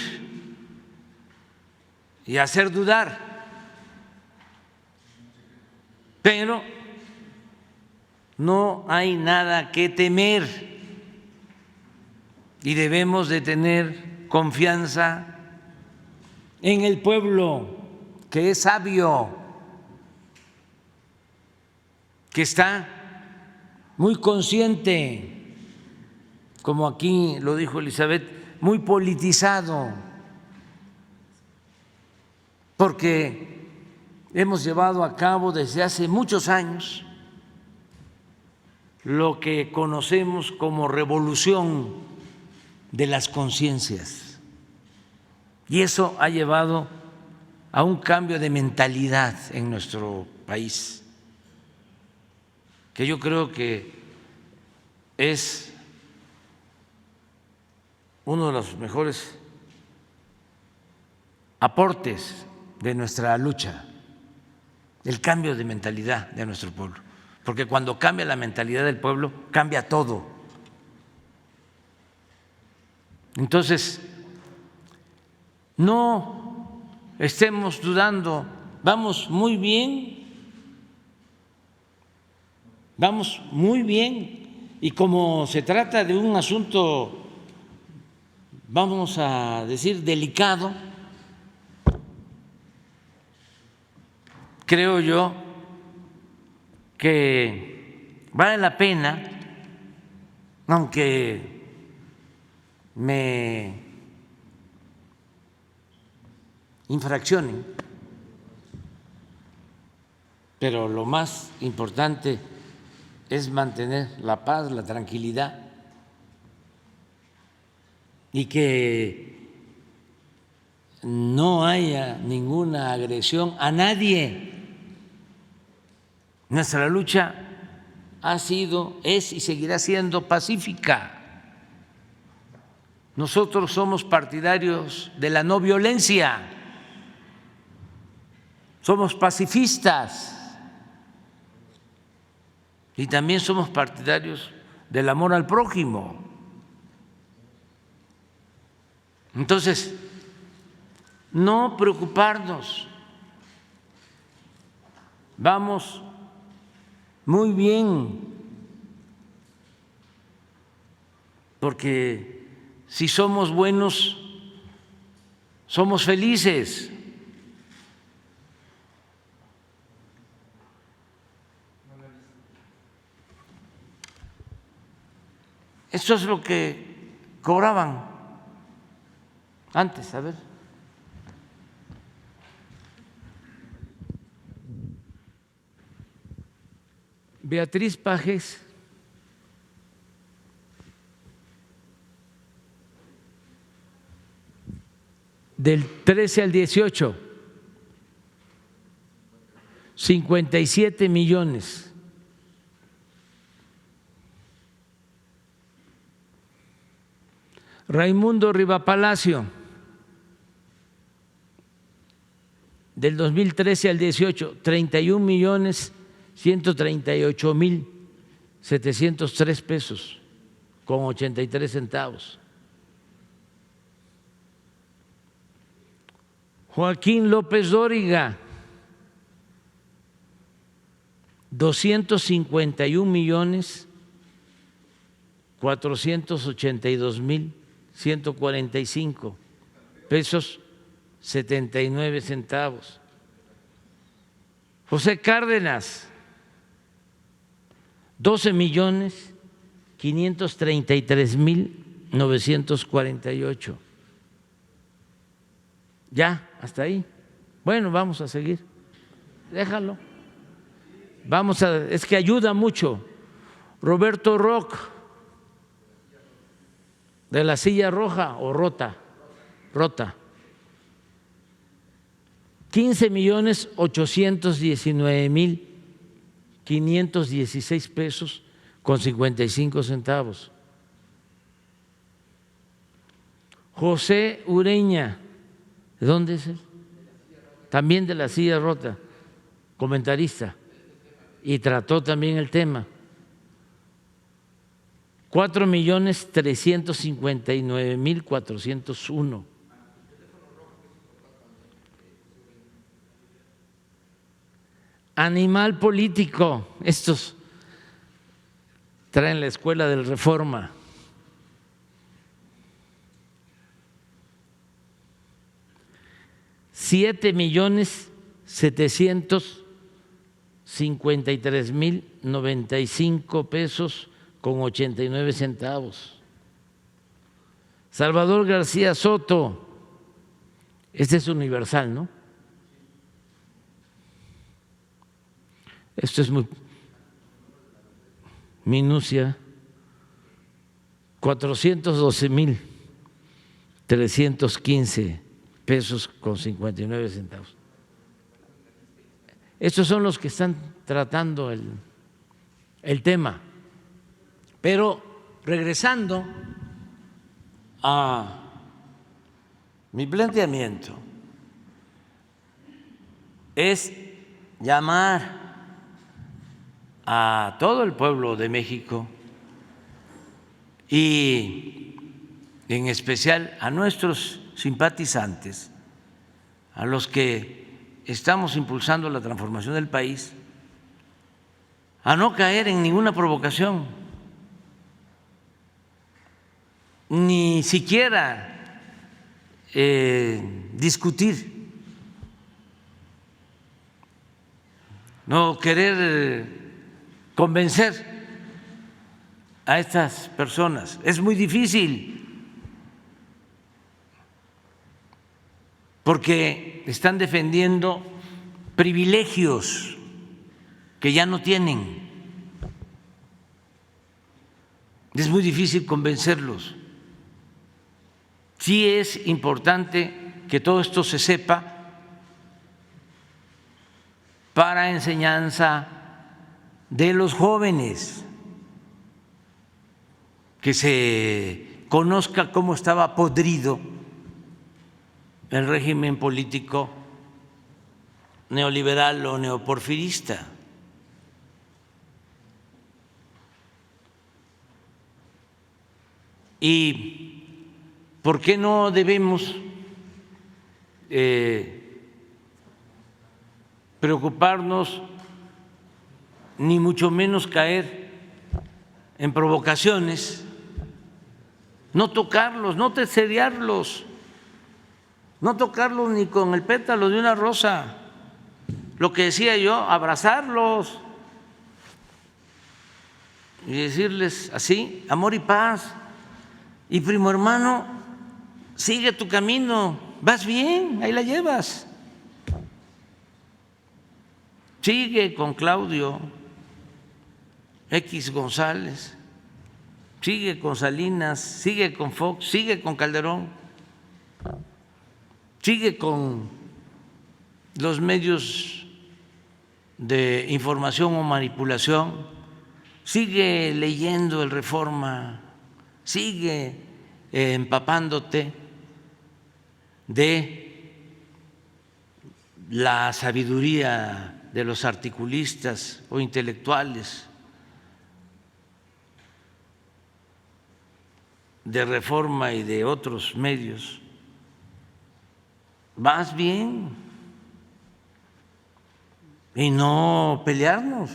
y hacer dudar, pero no hay nada que temer y debemos de tener confianza en el pueblo, que es sabio, que está muy consciente, como aquí lo dijo Elizabeth, muy politizado, porque hemos llevado a cabo desde hace muchos años lo que conocemos como revolución de las conciencias, y eso ha llevado a un cambio de mentalidad en nuestro país, que yo creo que es uno de los mejores aportes de nuestra lucha, el cambio de mentalidad de nuestro pueblo, porque cuando cambia la mentalidad del pueblo, cambia todo. Entonces, no estemos dudando, vamos muy bien, y como se trata de un asunto, vamos a decir, delicado, creo yo que vale la pena, aunque me infraccionen, pero lo más importante es mantener la paz, la tranquilidad, y que no haya ninguna agresión a nadie. Nuestra lucha ha sido, es y seguirá siendo pacífica. Nosotros somos partidarios de la no violencia, somos pacifistas y también somos partidarios del amor al prójimo. Entonces, no preocuparnos, vamos muy bien, porque si somos buenos, somos felices. Esto es lo que cobraban antes, a ver. Beatriz Pajes. Del 13 al 18. 57 millones. Raimundo Rivapalacio, del 2013 al 18, 31.138.703 pesos con 83 centavos. Joaquín López Dóriga, 251.482.145 pesos 79 centavos. José Cárdenas, 12.533.948. Ya, hasta ahí. Bueno, vamos a seguir. Déjalo. Es que ayuda mucho. Roberto Roch, de la Silla Roja o Rota. 15.819.516 pesos con 55 centavos. José Ureña, ¿de dónde es él? También de la Silla Rota, comentarista, y trató también el tema. 4.359.401. Animal Político, estos traen la escuela del Reforma. $7.753.095 pesos con 89 centavos. Salvador García Soto, este es universal, ¿no? Esto es muy minucia. 412.315 pesos con 59 centavos. Estos son los que están tratando el tema. Pero regresando a mi planteamiento, es llamar a todo el pueblo de México y en especial a nuestros simpatizantes, a los que estamos impulsando la transformación del país, a no caer en ninguna provocación, ni siquiera discutir, no querer convencer a estas personas. Es muy difícil porque están defendiendo privilegios que ya no tienen. Es muy difícil convencerlos. Sí es importante que todo esto se sepa para enseñanza de los jóvenes, que se conozca cómo estaba podrido el régimen político neoliberal o neoporfirista. ¿Y por qué no debemos preocuparnos ni mucho menos caer en provocaciones? No tocarlos, no tercerearlos, no tocarlos ni con el pétalo de una rosa. Lo que decía yo, abrazarlos y decirles así, amor y paz. Y primo hermano, sigue tu camino, vas bien, ahí la llevas. Sigue con Claudio X González, sigue con Salinas, sigue con Fox, sigue con Calderón, sigue con los medios de información o manipulación, sigue leyendo el Reforma, sigue empapándote de la sabiduría de los articulistas o intelectuales de Reforma y de otros medios. Más bien, y no pelearnos,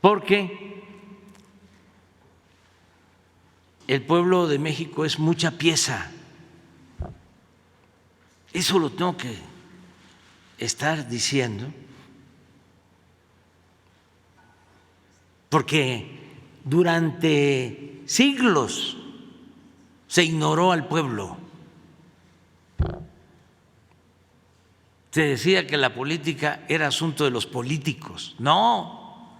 porque el pueblo de México es mucha pieza. Eso lo tengo que estar diciendo, porque durante siglos se ignoró al pueblo. Se decía que la política era asunto de los políticos. No,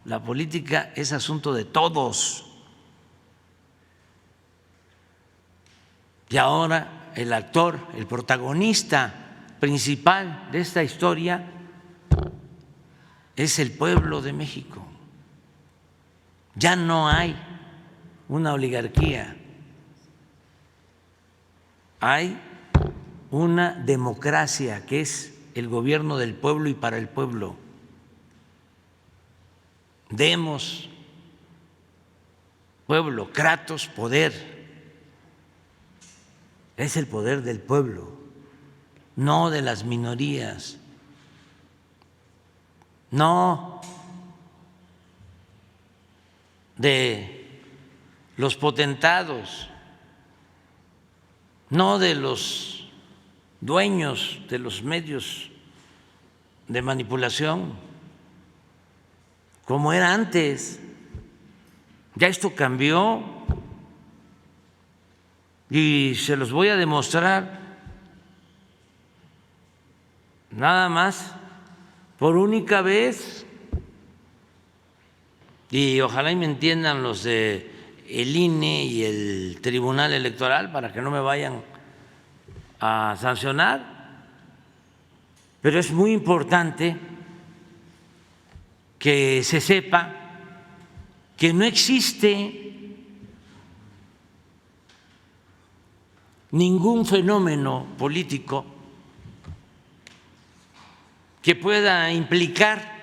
la política es asunto de todos. Y ahora el actor, el protagonista principal de esta historia es el pueblo de México. Ya no hay una oligarquía, hay una democracia que es el gobierno del pueblo y para el pueblo. Demos pueblo, kratos, poder. Es el poder del pueblo, no de las minorías, no de los potentados, no de los dueños de los medios de manipulación, como era antes. Ya esto cambió y se los voy a demostrar nada más por única vez, y ojalá y me entiendan los de el INE y el Tribunal Electoral para que no me vayan a sancionar, pero es muy importante que se sepa que no existe ningún fenómeno político que pueda implicar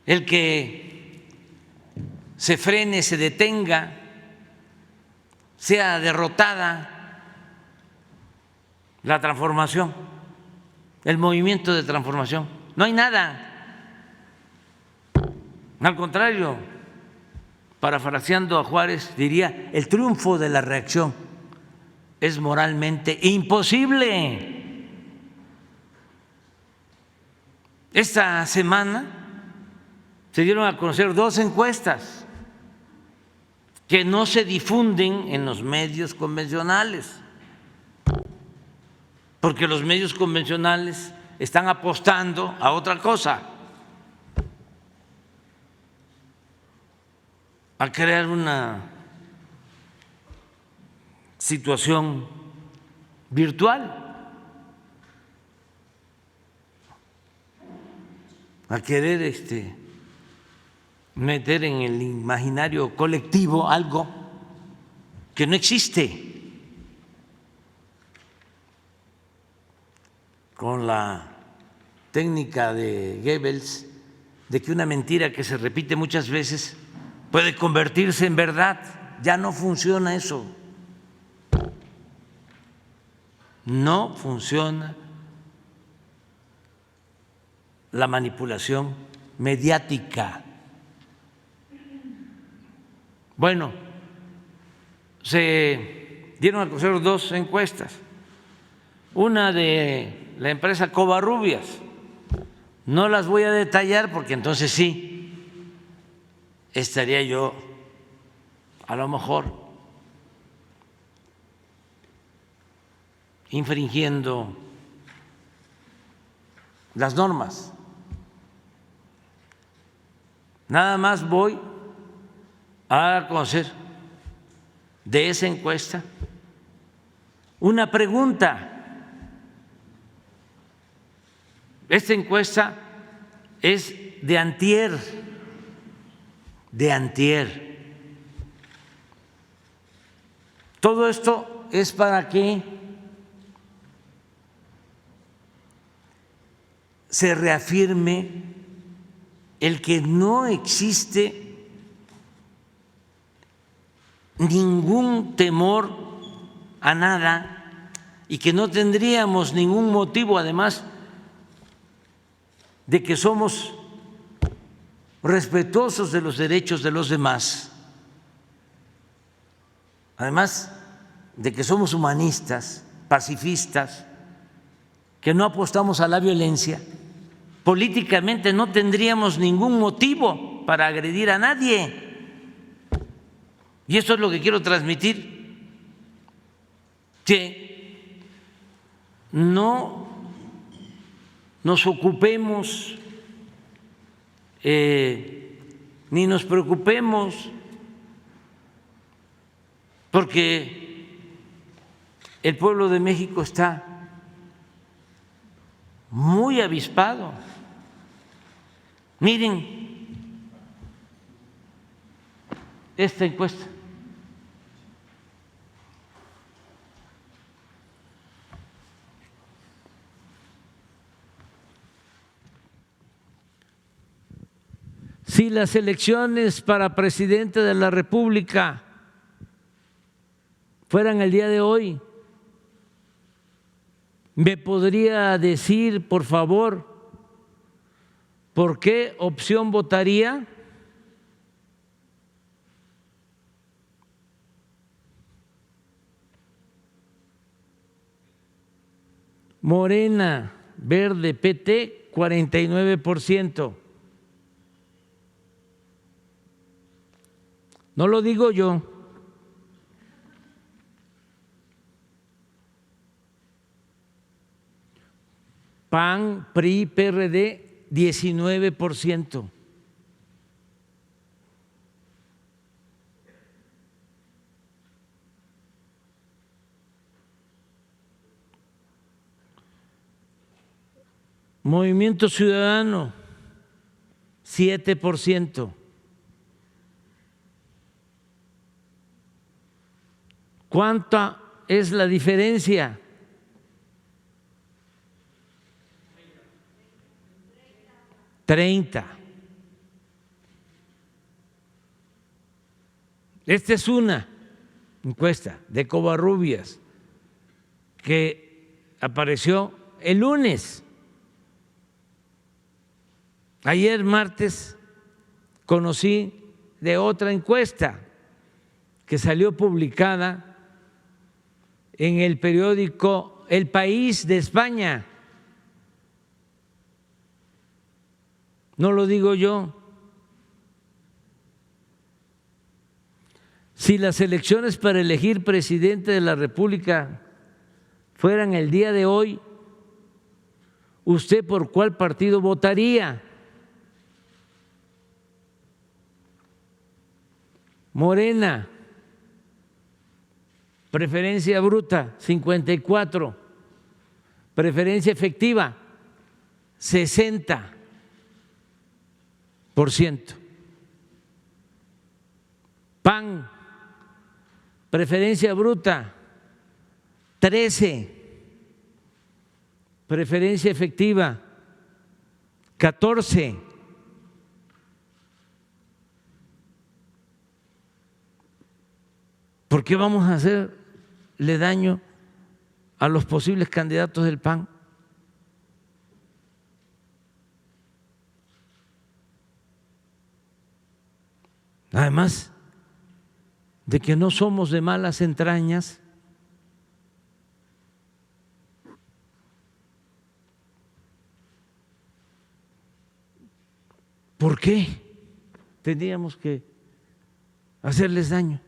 el que se frene, se detenga, sea derrotada la transformación, el movimiento de transformación. No hay nada. Al contrario, parafraseando a Juárez, diría: el triunfo de la reacción es moralmente imposible. Esta semana se dieron a conocer 2 encuestas que no se difunden en los medios convencionales, porque los medios convencionales están apostando a otra cosa, a crear una situación virtual, a querer meter en el imaginario colectivo algo que no existe, con la técnica de Goebbels de que una mentira que se repite muchas veces puede convertirse en verdad. Ya no funciona eso. No funciona la manipulación mediática. Bueno, se dieron a conocer 2 encuestas. Una de la empresa Covarrubias. No las voy a detallar porque entonces sí estaría yo a lo mejor infringiendo las normas. Nada más voy a conocer de esa encuesta una pregunta. Esta encuesta es de antier, Todo esto es para que se reafirme el que no existe ningún temor a nada y que no tendríamos ningún motivo, además de que somos respetuosos de los derechos de los demás, además de que somos humanistas, pacifistas, que no apostamos a la violencia. Políticamente no tendríamos ningún motivo para agredir a nadie. Y eso es lo que quiero transmitir, que no nos ocupemos ni nos preocupemos porque el pueblo de México está muy avispado. Miren esta encuesta. Si las elecciones para presidente de la República fueran el día de hoy, ¿me podría decir, por favor, por qué opción votaría? Morena, Verde, PT, 49%. No lo digo yo. PAN, PRI, PRD, 19%. Movimiento Ciudadano, 7%. ¿Cuánta es la diferencia? 30. Esta es una encuesta de Covarrubias que apareció el lunes. Ayer martes conocí de otra encuesta que salió publicada en el periódico El País de España. No lo digo yo. Si las elecciones para elegir presidente de la República fueran el día de hoy, ¿usted por cuál partido votaría? Morena, preferencia bruta, 54, preferencia efectiva, 60%. PAN, preferencia bruta, 13, preferencia efectiva, 14. ¿Por qué vamos a hacerle daño a los posibles candidatos del PAN? Además de que no somos de malas entrañas, ¿por qué tendríamos que hacerles daño?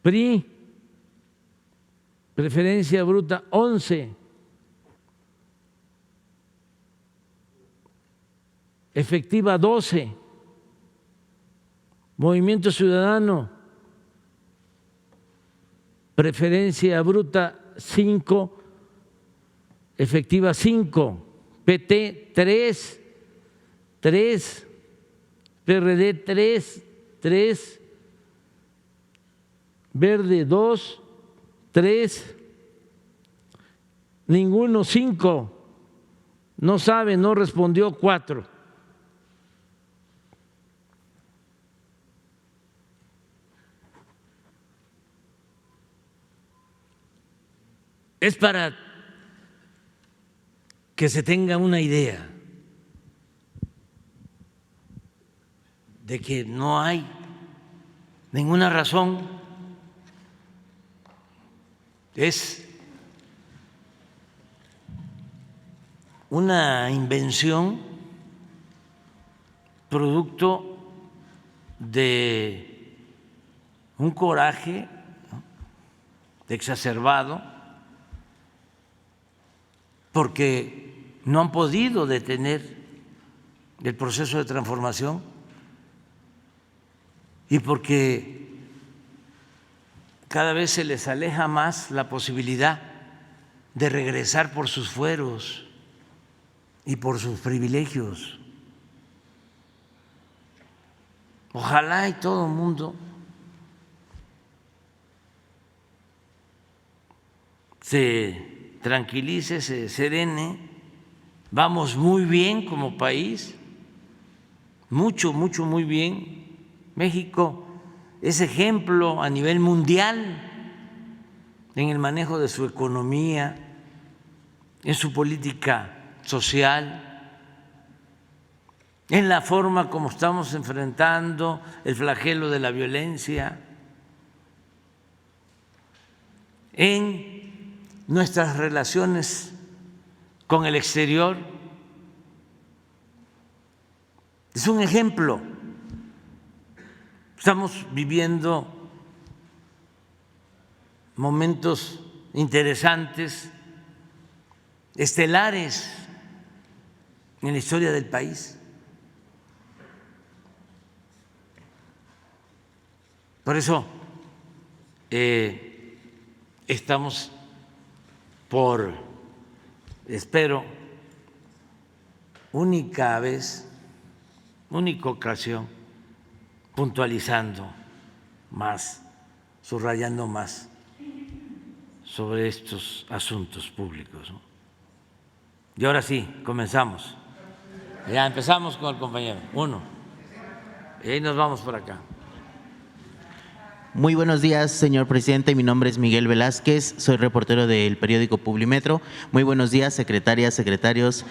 PRI, preferencia bruta, 11. efectiva 12, Movimiento Ciudadano, preferencia bruta 5, efectiva 5, PT 3, PRD 3, Verde 2, 3, ninguno 5, no sabe, no respondió 4. Es para que se tenga una idea de que no hay ninguna razón. Es una invención producto de un coraje exacerbado, porque no han podido detener el proceso de transformación y porque cada vez se les aleja más la posibilidad de regresar por sus fueros y por sus privilegios. Ojalá y todo el mundo se tranquilice, se serene. Vamos muy bien como país, muy bien. México es ejemplo a nivel mundial en el manejo de su economía, en su política social, en la forma como estamos enfrentando el flagelo de la violencia, en nuestras relaciones con el exterior. Es un ejemplo. Estamos viviendo momentos interesantes, estelares en la historia del país. Por eso estamos por, espero, única ocasión, puntualizando más, subrayando más sobre estos asuntos públicos, ¿no? Y ahora sí, comenzamos. Ya empezamos con el compañero, 1. Y ahí nos vamos por acá. Muy buenos días, señor presidente. Mi nombre es Miguel Velázquez, soy reportero del periódico Publimetro. Muy buenos días, secretarias, secretarios,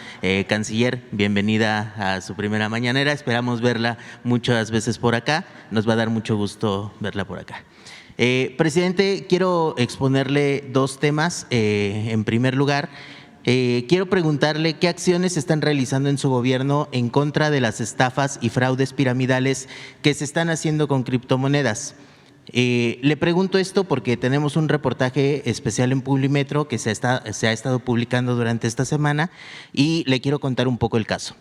canciller, bienvenida a su primera mañanera. Esperamos verla muchas veces por acá. Nos va a dar mucho gusto verla por acá. Presidente, quiero exponerle 2 temas. En primer lugar, quiero preguntarle qué acciones se están realizando en su gobierno en contra de las estafas y fraudes piramidales que se están haciendo con criptomonedas. Le pregunto esto porque tenemos un reportaje especial en Publimetro que se ha estado publicando durante esta semana y le quiero contar un poco el caso.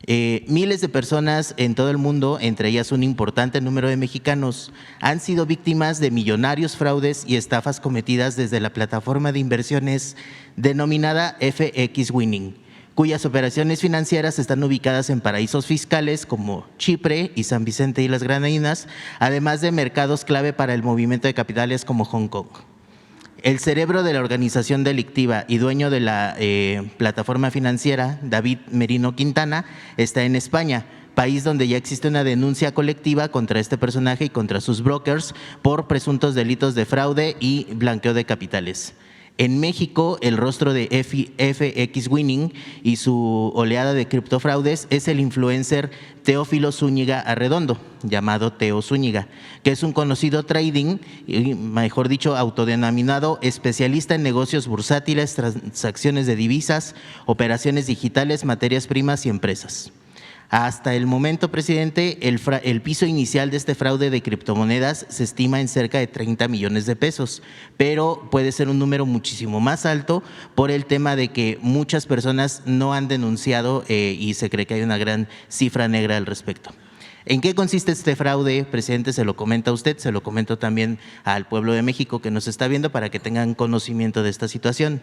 Miles de personas en todo el mundo, entre ellas un importante número de mexicanos, han sido víctimas de millonarios fraudes y estafas cometidas desde la plataforma de inversiones denominada FX Winning, cuyas operaciones financieras están ubicadas en paraísos fiscales como Chipre y San Vicente y las Granadinas, además de mercados clave para el movimiento de capitales como Hong Kong. El cerebro de la organización delictiva y dueño de la plataforma financiera, David Merino Quintana, está en España, país donde ya existe una denuncia colectiva contra este personaje y contra sus brokers por presuntos delitos de fraude y blanqueo de capitales. En México, el rostro de FX Winning y su oleada de criptofraudes es el influencer Teófilo Zúñiga Arredondo, llamado Teo Zúñiga, que es un conocido trading, y mejor dicho, autodenominado especialista en negocios bursátiles, transacciones de divisas, operaciones digitales, materias primas y empresas. Hasta el momento, presidente, el piso inicial de este fraude de criptomonedas se estima en cerca de 30 millones de pesos, pero puede ser un número muchísimo más alto por el tema de que muchas personas no han denunciado y se cree que hay una gran cifra negra al respecto. ¿En qué consiste este fraude, presidente? Se lo comenta a usted, se lo comento también al pueblo de México que nos está viendo para que tengan conocimiento de esta situación.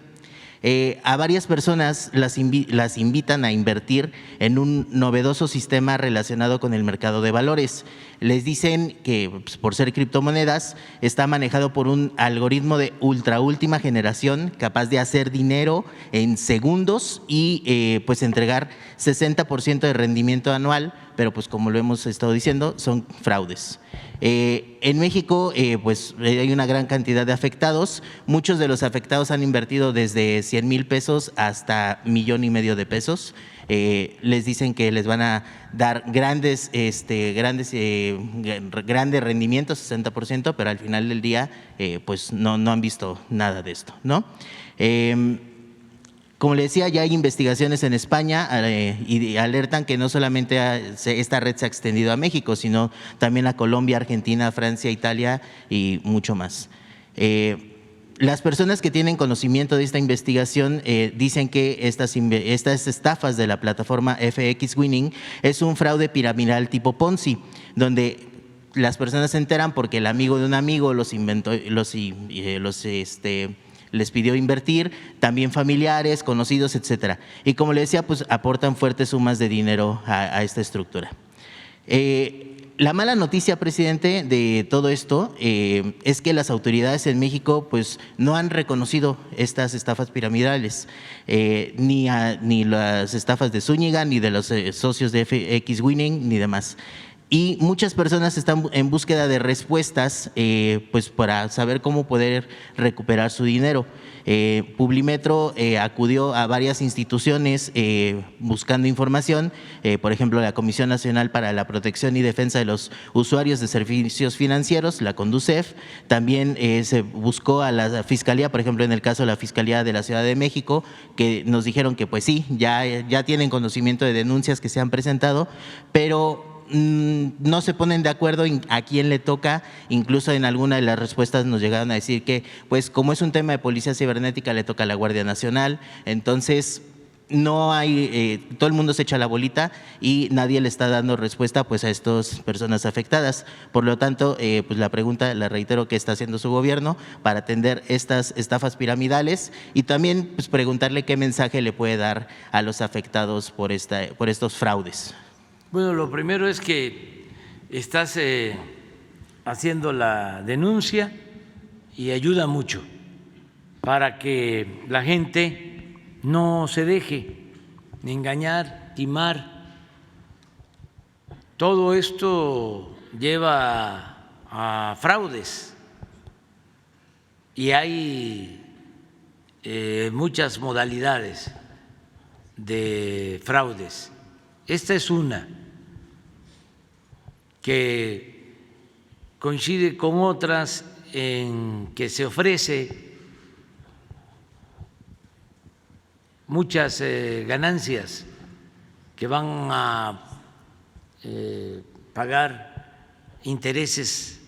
A varias personas las invitan a invertir en un novedoso sistema relacionado con el mercado de valores. Les dicen que pues, por ser criptomonedas está manejado por un algoritmo de última generación capaz de hacer dinero en segundos y pues entregar 60% de rendimiento anual, pero pues como lo hemos estado diciendo, son fraudes. En México pues hay una gran cantidad de afectados. Muchos de los afectados han invertido desde 100,000 pesos hasta 1,5 millones de pesos. Les dicen que les van a dar grandes rendimientos, 60%, pero al final del día pues no han visto nada de esto, ¿no? Como le decía, ya hay investigaciones en España y alertan que no solamente esta red se ha extendido a México, sino también a Colombia, Argentina, Francia, Italia y mucho más. Las personas que tienen conocimiento de esta investigación dicen que estas estafas de la plataforma FX Winning es un fraude piramidal tipo Ponzi, donde las personas se enteran porque el amigo de un amigo les pidió invertir, también familiares, conocidos, etcétera. Y como le decía, pues aportan fuertes sumas de dinero a esta estructura. La mala noticia, presidente, de todo esto es que las autoridades en México pues no han reconocido estas estafas piramidales, ni las estafas de Zúñiga, ni de los socios de FX Winning, ni demás. Y muchas personas están en búsqueda de respuestas pues para saber cómo poder recuperar su dinero. Publimetro acudió a varias instituciones buscando información, por ejemplo, la Comisión Nacional para la Protección y Defensa de los Usuarios de Servicios Financieros, la CONDUCEF. También se buscó a la Fiscalía, por ejemplo, en el caso de la Fiscalía de la Ciudad de México, que nos dijeron que pues sí, ya tienen conocimiento de denuncias que se han presentado, pero no se ponen de acuerdo a quién le toca. Incluso en alguna de las respuestas nos llegaron a decir que pues como es un tema de policía cibernética le toca a la Guardia Nacional. Entonces no hay, todo el mundo se echa la bolita y nadie le está dando respuesta pues a estas personas afectadas. Por lo tanto, pues la pregunta la reitero, ¿qué está haciendo su gobierno para atender estas estafas piramidales? Y también pues preguntarle qué mensaje le puede dar a los afectados por estos fraudes. Bueno, lo primero es que estás haciendo la denuncia y ayuda mucho para que la gente no se deje engañar, timar. Todo esto lleva a fraudes y hay muchas modalidades de fraudes. Esta es una que coincide con otras en que se ofrece muchas ganancias que van a pagar intereses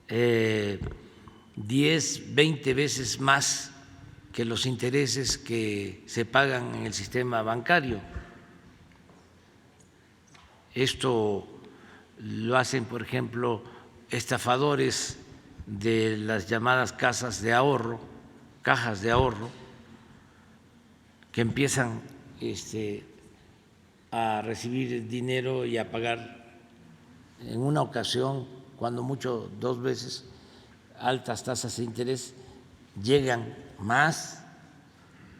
10, 20 veces más que los intereses que se pagan en el sistema bancario. Esto lo hacen, por ejemplo, estafadores de las llamadas cajas de ahorro, que empiezan a recibir dinero y a pagar en una ocasión, cuando mucho 2 veces, altas tasas de interés, llegan más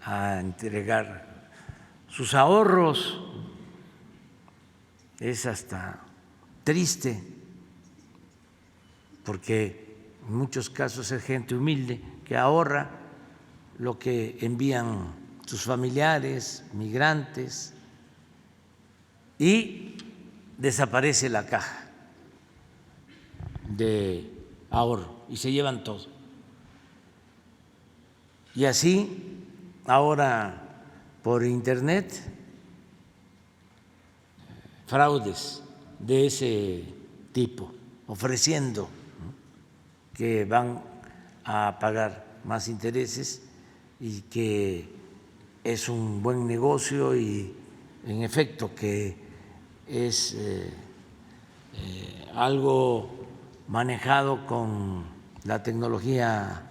a entregar sus ahorros. Es hasta triste, porque en muchos casos es gente humilde que ahorra lo que envían sus familiares, migrantes, y desaparece la caja de ahorro y se llevan todo. Y así, ahora por internet, fraudes de ese tipo, ofreciendo, ¿no?, que van a pagar más intereses y que es un buen negocio y en efecto que es algo manejado con la tecnología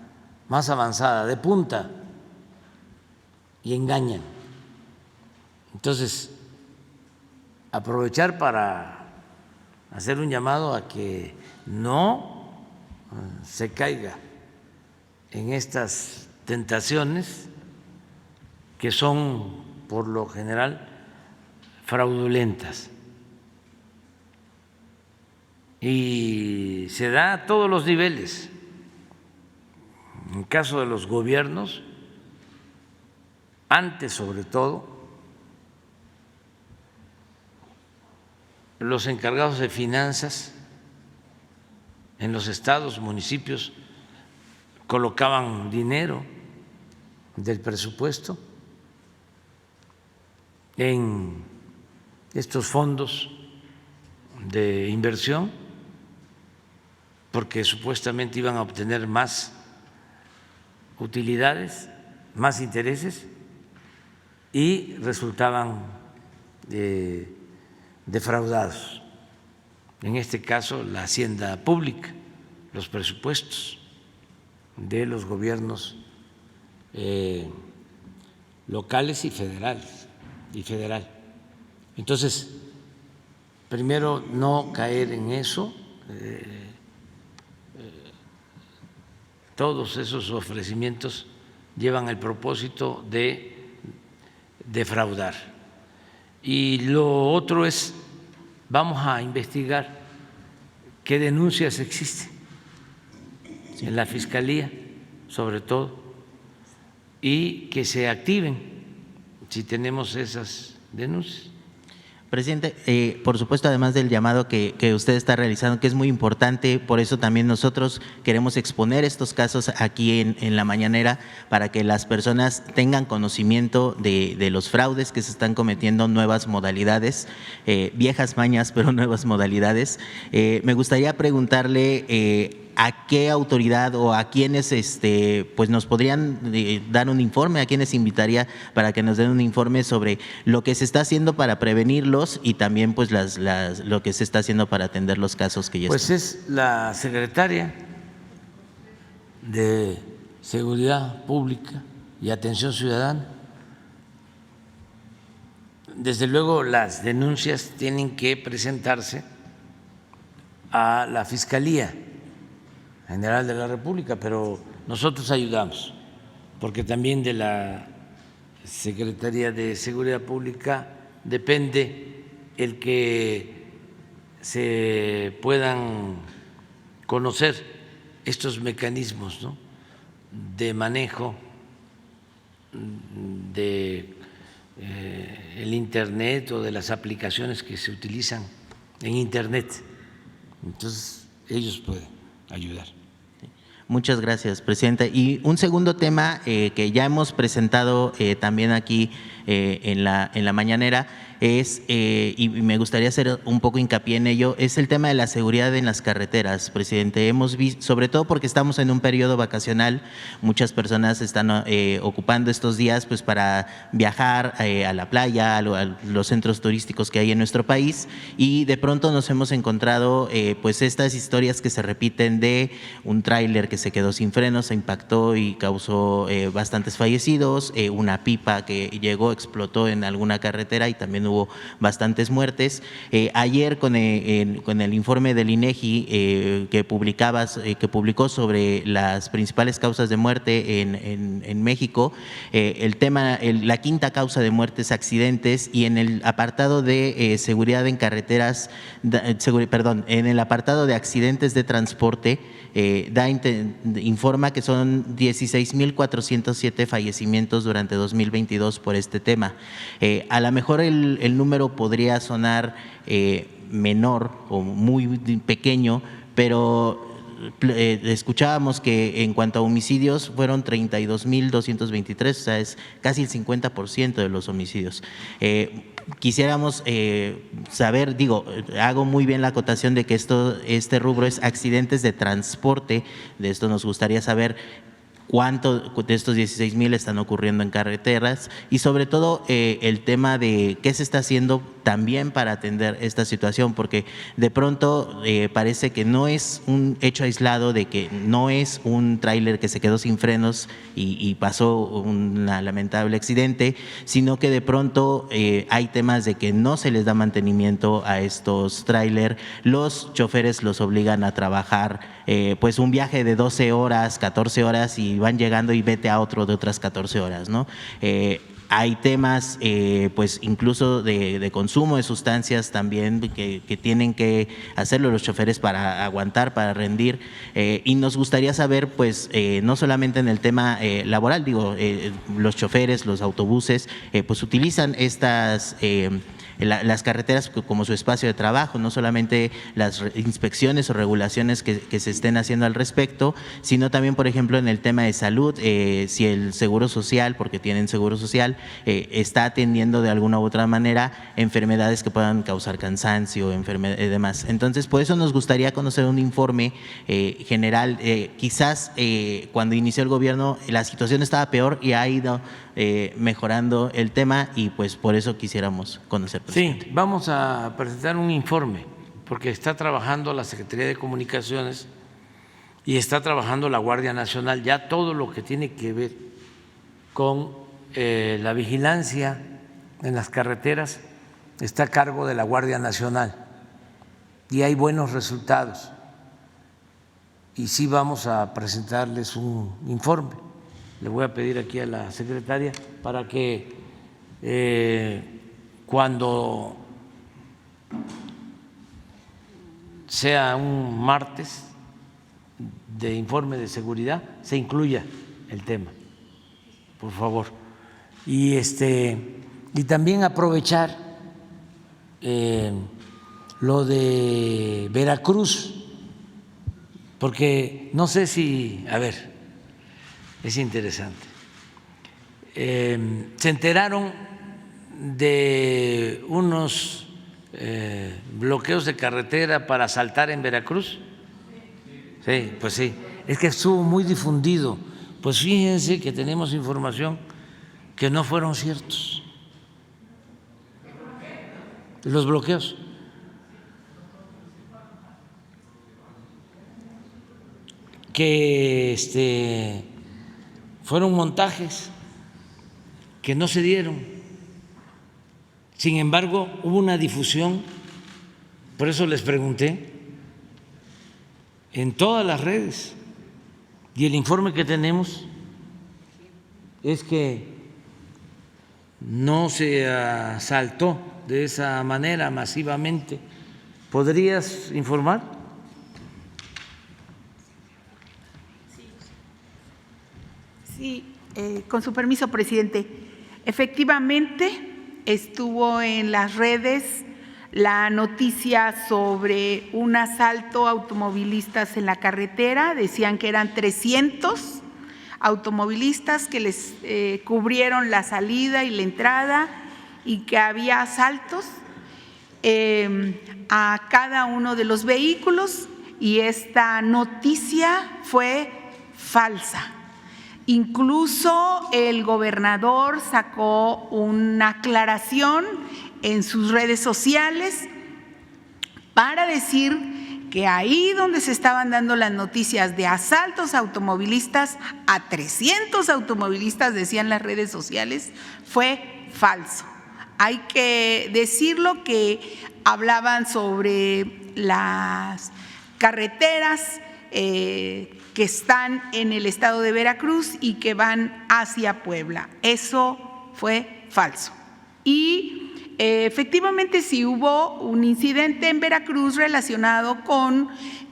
más avanzada, de punta, y engañan. Entonces, aprovechar para hacer un llamado a que no se caiga en estas tentaciones que son por lo general fraudulentas. Y se da a todos los niveles. En el caso de los gobiernos, antes sobre todo, los encargados de finanzas en los estados, municipios, colocaban dinero del presupuesto en estos fondos de inversión porque supuestamente iban a obtener más utilidades, más intereses, y resultaban defraudados. En este caso, la hacienda pública, los presupuestos de los gobiernos locales y federales. Entonces, primero, no caer en eso. Todos esos ofrecimientos llevan el propósito de defraudar. Y lo otro es, vamos a investigar qué denuncias existen en la Fiscalía, sobre todo, y que se activen si tenemos esas denuncias. Presidente, por supuesto, además del llamado que usted está realizando, que es muy importante, por eso también nosotros queremos exponer estos casos aquí en la mañanera para que las personas tengan conocimiento de los fraudes que se están cometiendo, nuevas modalidades, viejas mañas, pero nuevas modalidades. Me gustaría preguntarle ¿a qué autoridad o a quiénes pues nos podrían dar un informe, a quiénes invitaría para que nos den un informe sobre lo que se está haciendo para prevenirlos y también pues lo que se está haciendo para atender los casos que ya pues están? Es la secretaria de Seguridad Pública y Atención Ciudadana. Desde luego las denuncias tienen que presentarse a la Fiscalía General de la República, pero nosotros ayudamos, porque también de la Secretaría de Seguridad Pública depende el que se puedan conocer estos mecanismos, ¿no?, de manejo de el Internet o de las aplicaciones que se utilizan en Internet. Entonces, ellos pueden ayudar. Muchas gracias, presidente. Y un segundo tema que ya hemos presentado también aquí en la mañanera es, y me gustaría hacer un poco hincapié en ello, es el tema de la seguridad en las carreteras, presidente. Hemos visto, sobre todo porque estamos en un periodo vacacional, muchas personas están ocupando estos días pues para viajar a la playa, a los centros turísticos que hay en nuestro país, y de pronto nos hemos encontrado pues estas historias que se repiten de un tráiler que se quedó sin frenos, se impactó y causó bastantes fallecidos, una pipa que llegó, explotó en alguna carretera y también hubo bastantes muertes. Ayer con el informe del INEGI que publicó sobre las principales causas de muerte en México, el tema, la quinta causa de muerte es accidentes, y en el apartado de seguridad en carreteras, en el apartado de accidentes de transporte, informa que son 16,407 fallecimientos durante 2022 por este tema. A lo mejor el número podría sonar menor o muy pequeño, pero escuchábamos que en cuanto a homicidios fueron 32,223, o sea, es casi el 50% de los homicidios. Quisiéramos saber, hago muy bien la acotación de que este rubro es accidentes de transporte. De esto nos gustaría saber cuánto de estos 16,000 están ocurriendo en carreteras y sobre todo el tema de qué se está haciendo también para atender esta situación, porque de pronto parece que no es un hecho aislado, de que no es un tráiler que se quedó sin frenos y pasó un lamentable accidente, sino que de pronto hay temas de que no se les da mantenimiento a estos tráiler, los choferes los obligan a trabajar pues un viaje de 12 horas, 14 horas y van llegando y vete a otro de otras 14 horas, ¿no? Hay temas pues incluso de consumo de sustancias también que tienen que hacerlo los choferes para aguantar, para rendir, y nos gustaría saber pues no solamente en el tema laboral, los choferes, los autobuses pues utilizan las carreteras como su espacio de trabajo, no solamente las inspecciones o regulaciones que se estén haciendo al respecto, sino también, por ejemplo, en el tema de salud, si el Seguro Social, porque tienen Seguro Social, está atendiendo de alguna u otra manera enfermedades que puedan causar cansancio y demás. Entonces, por eso nos gustaría conocer un informe general. Quizás cuando inició el gobierno la situación estaba peor y ha ido mejorando el tema y pues por eso quisiéramos conocer. Sí, vamos a presentar un informe porque está trabajando la Secretaría de Comunicaciones y está trabajando la Guardia Nacional, ya todo lo que tiene que ver con la vigilancia en las carreteras está a cargo de la Guardia Nacional y hay buenos resultados y sí vamos a presentarles un informe. Le voy a pedir aquí a la secretaria para que cuando sea un martes de informe de seguridad se incluya el tema, por favor. Y también aprovechar lo de Veracruz, porque no sé si, es interesante. Se enteraron de unos bloqueos de carretera para asaltar en Veracruz. Sí, pues sí, es que estuvo muy difundido. Pues fíjense que tenemos información que no fueron ciertos los bloqueos. Que fueron montajes que no se dieron. Sin embargo, hubo una difusión, por eso les pregunté, en todas las redes. Y el informe que tenemos es que no se asaltó de esa manera masivamente. ¿Podrías informar? Sí, con su permiso, presidente. Efectivamente, estuvo en las redes la noticia sobre un asalto a automovilistas en la carretera. Decían que eran 300 automovilistas que les cubrieron la salida y la entrada y que había asaltos a cada uno de los vehículos, y esta noticia fue falsa. Incluso el gobernador sacó una aclaración en sus redes sociales para decir que ahí donde se estaban dando las noticias de asaltos a automovilistas, a 300 automovilistas, decían las redes sociales, fue falso. Hay que decirlo que hablaban sobre las carreteras que están en el estado de Veracruz y que van hacia Puebla. Eso fue falso. Y efectivamente sí hubo un incidente en Veracruz relacionado con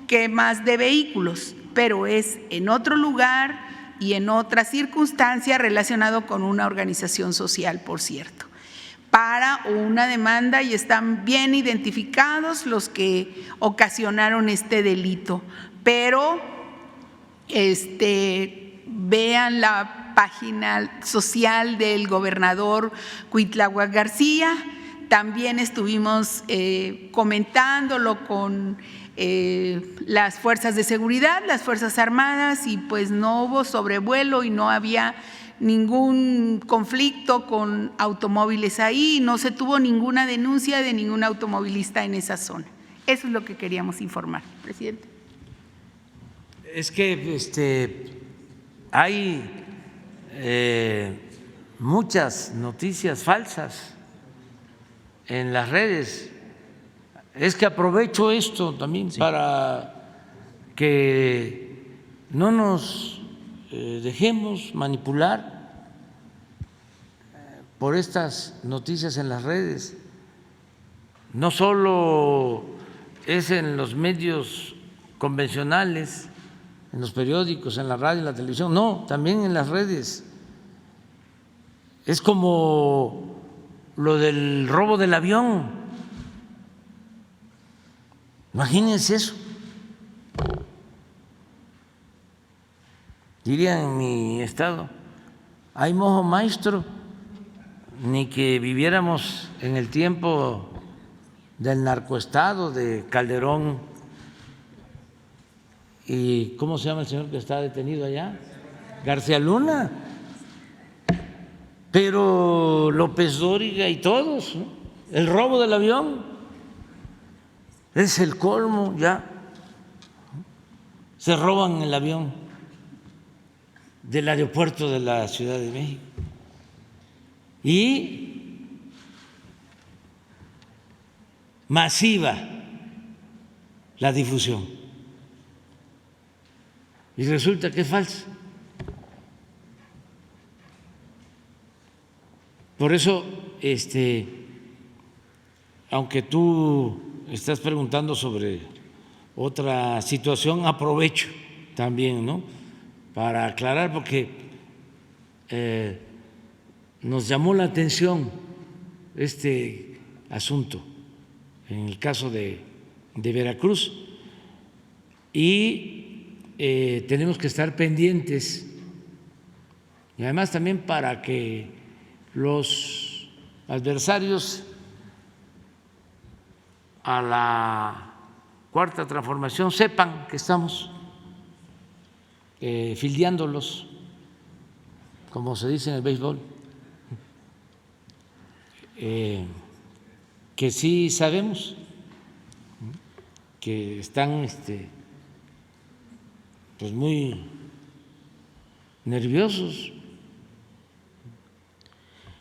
quemas de vehículos, pero es en otro lugar y en otra circunstancia relacionado con una organización social, por cierto, para una demanda, y están bien identificados los que ocasionaron este delito. pero vean la página social del gobernador Cuitláhuac García. También estuvimos comentándolo con las fuerzas de seguridad, las Fuerzas Armadas, y pues no hubo sobrevuelo y no había ningún conflicto con automóviles ahí, no se tuvo ninguna denuncia de ningún automovilista en esa zona. Eso es lo que queríamos informar, presidente. Es que hay muchas noticias falsas en las redes. Es que aprovecho esto también para que no nos dejemos manipular por estas noticias en las redes. No solo es en los medios convencionales, en los periódicos, en la radio, en la televisión, no, también en las redes. Es como lo del robo del avión. Imagínense eso. Dirían en mi estado, hay mojo maestro, ni que viviéramos en el tiempo del narcoestado de Calderón y ¿cómo se llama el señor que está detenido allá? García Luna. Pero López Dóriga y todos, ¿no? El robo del avión es el colmo ya. Se roban el avión del aeropuerto de la Ciudad de México y masiva la difusión. Y resulta que es falso. Por eso, aunque tú estás preguntando sobre otra situación, aprovecho también, ¿no?, para aclarar, porque nos llamó la atención este asunto en el caso de Veracruz y tenemos que estar pendientes, y además también para que los adversarios a la Cuarta Transformación sepan que estamos fildeándolos, como se dice en el béisbol, que sí sabemos que están pues muy nerviosos.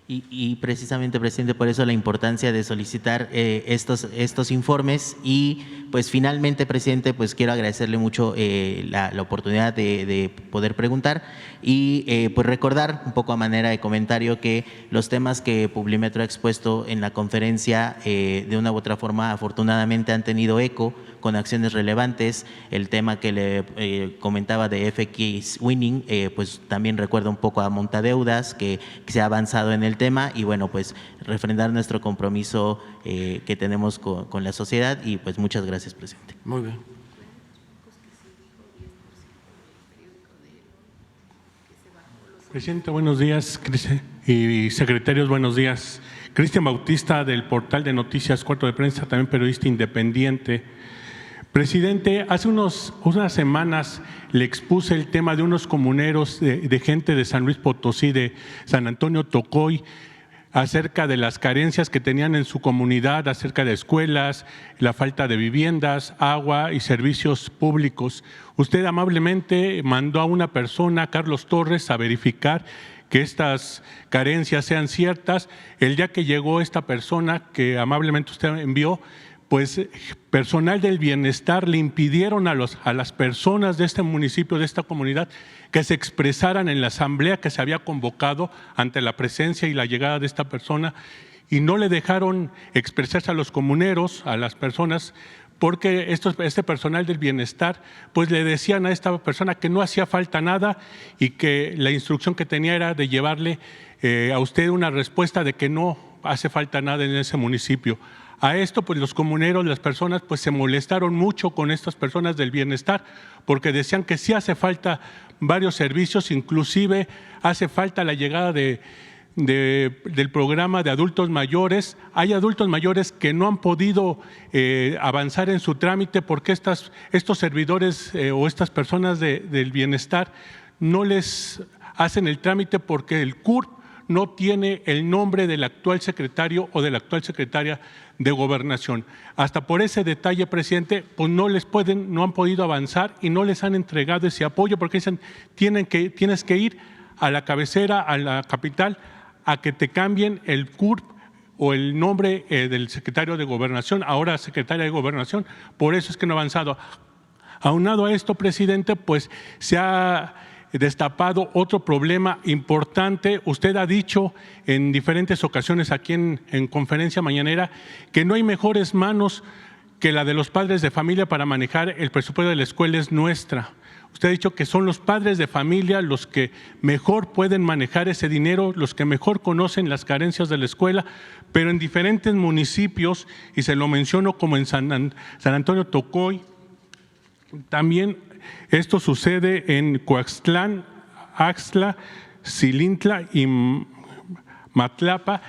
Y precisamente, presidente, por eso la importancia de solicitar estos informes y pues finalmente, presidente, pues quiero agradecerle mucho la oportunidad de poder preguntar y pues recordar un poco a manera de comentario que los temas que Publimetro ha expuesto en la conferencia de una u otra forma afortunadamente han tenido eco con acciones relevantes. El tema que le comentaba de FX Winning, pues también recuerda un poco a Montadeudas, que se ha avanzado en el tema y bueno, pues refrendar nuestro compromiso que tenemos con la sociedad y pues muchas gracias, presidente. Muy bien. Presidente, buenos días, y secretarios, buenos días. Cristian Bautista, del portal de noticias Cuarto de Prensa, también periodista independiente. Presidente, hace unas semanas le expuse el tema de unos comuneros de gente de San Luis Potosí, de San Antonio Tocoy, acerca de las carencias que tenían en su comunidad, acerca de escuelas, la falta de viviendas, agua y servicios públicos. Usted amablemente mandó a una persona, Carlos Torres, a verificar que estas carencias sean ciertas. El día que llegó esta persona que amablemente usted envió, pues personal del bienestar le impidieron a las personas de este municipio, de esta comunidad, que se expresaran en la asamblea que se había convocado ante la presencia y la llegada de esta persona, y no le dejaron expresarse a los comuneros, a las personas, porque este personal del bienestar pues le decían a esta persona que no hacía falta nada y que la instrucción que tenía era de llevarle a usted una respuesta de que no hace falta nada en ese municipio. A esto, pues los comuneros, las personas, pues se molestaron mucho con estas personas del bienestar, porque decían que sí hace falta varios servicios, inclusive hace falta la llegada del programa de adultos mayores. Hay adultos mayores que no han podido avanzar en su trámite porque estos servidores o estas personas del bienestar no les hacen el trámite porque el CURP no tiene el nombre del actual secretario o de la actual secretaria de Gobernación. Hasta por ese detalle, presidente, pues no han podido avanzar y no les han entregado ese apoyo porque dicen tienes que ir a la cabecera, a la capital, a que te cambien el CURP o el nombre del secretario de Gobernación, ahora secretaria de Gobernación. Por eso es que no ha avanzado. Aunado a esto, presidente, pues se ha destapado otro problema importante. Usted ha dicho en diferentes ocasiones aquí en conferencia mañanera que no hay mejores manos que la de los padres de familia para manejar el presupuesto de la escuela es nuestra. Usted ha dicho que son los padres de familia los que mejor pueden manejar ese dinero, los que mejor conocen las carencias de la escuela, pero en diferentes municipios, y se lo menciono como en San Antonio Tocoy, también esto sucede en Coaxtlán, Axtla, Xilintla y Matlapa.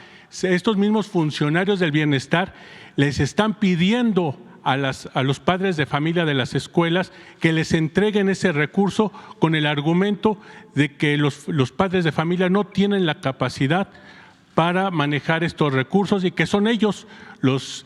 Estos mismos funcionarios del bienestar les están pidiendo a los padres de familia de las escuelas que les entreguen ese recurso con el argumento de que los padres de familia no tienen la capacidad para manejar estos recursos y que son ellos, los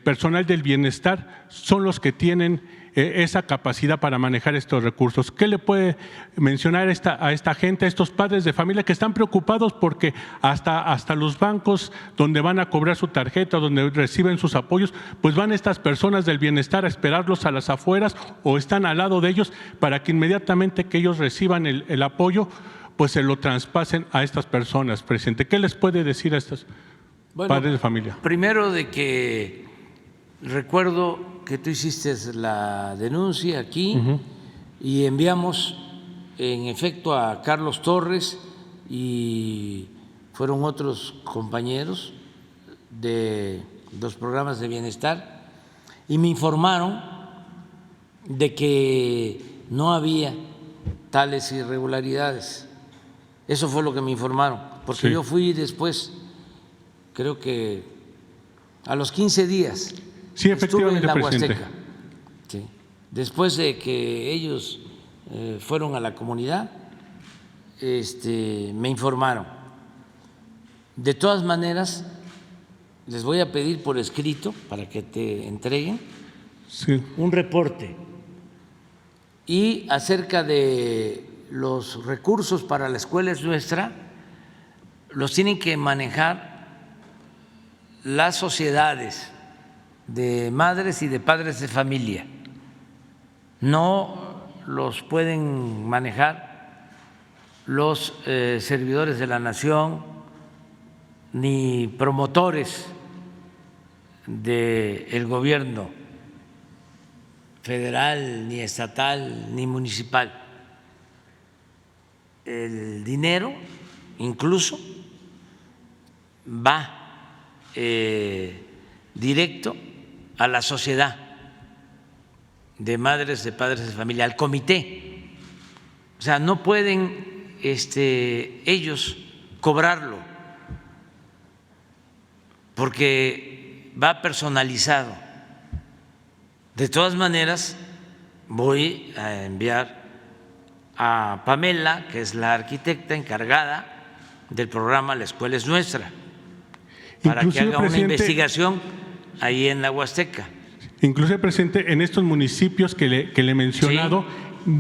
personal del bienestar, son los que tienen esa capacidad para manejar estos recursos. ¿Qué le puede mencionar a esta gente, a estos padres de familia que están preocupados porque hasta los bancos donde van a cobrar su tarjeta, donde reciben sus apoyos, pues van estas personas del bienestar a esperarlos a las afueras o están al lado de ellos para que inmediatamente que ellos reciban el apoyo, pues se lo traspasen a estas personas, presidente? ¿Qué les puede decir a estos padres de familia? Primero de que recuerdo que tú hiciste la denuncia aquí y enviamos en efecto a Carlos Torres y fueron otros compañeros de los programas de bienestar y me informaron de que no había tales irregularidades. Eso fue lo que me informaron, porque sí. Yo fui después, creo que a los 15 días. Sí, efectivamente, estuve en la presidente. Huasteca. Sí. Después de que ellos fueron a la comunidad, me informaron. De todas maneras, les voy a pedir por escrito para que te entreguen un reporte. Y acerca de los recursos para la escuela es nuestra, los tienen que manejar las sociedades de madres y de padres de familia. No los pueden manejar los servidores de la nación ni promotores del gobierno federal, ni estatal, ni municipal. El dinero incluso va directo a la sociedad de madres, de padres de familia, al comité. O sea, no pueden ellos cobrarlo porque va personalizado. De todas maneras, voy a enviar a Pamela, que es la arquitecta encargada del programa La Escuela es Nuestra, para que haga una investigación ahí en la Huasteca. Inclusive, presidente, en estos municipios que le he mencionado,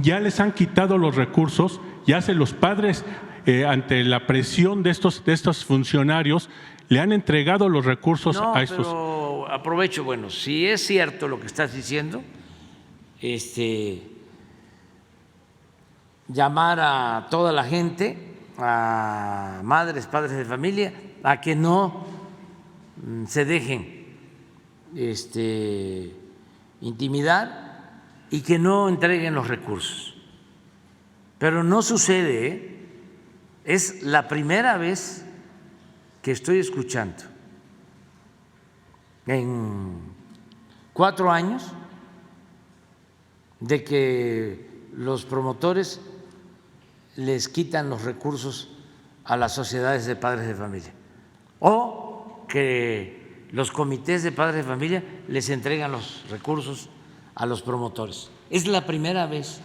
ya les han quitado los recursos, ya los padres, ante la presión de estos funcionarios, le han entregado los recursos a estos. Pero aprovecho, bueno, si es cierto lo que estás diciendo, llamar a toda la gente, a madres, padres de familia, a que no se dejen intimidar y que no entreguen los recursos. Pero no sucede, ¿eh? Es la primera vez que estoy escuchando en 4 años de que los promotores les quitan los recursos a las sociedades de padres de familia o que los comités de padres de familia les entregan los recursos a los promotores. Es la primera vez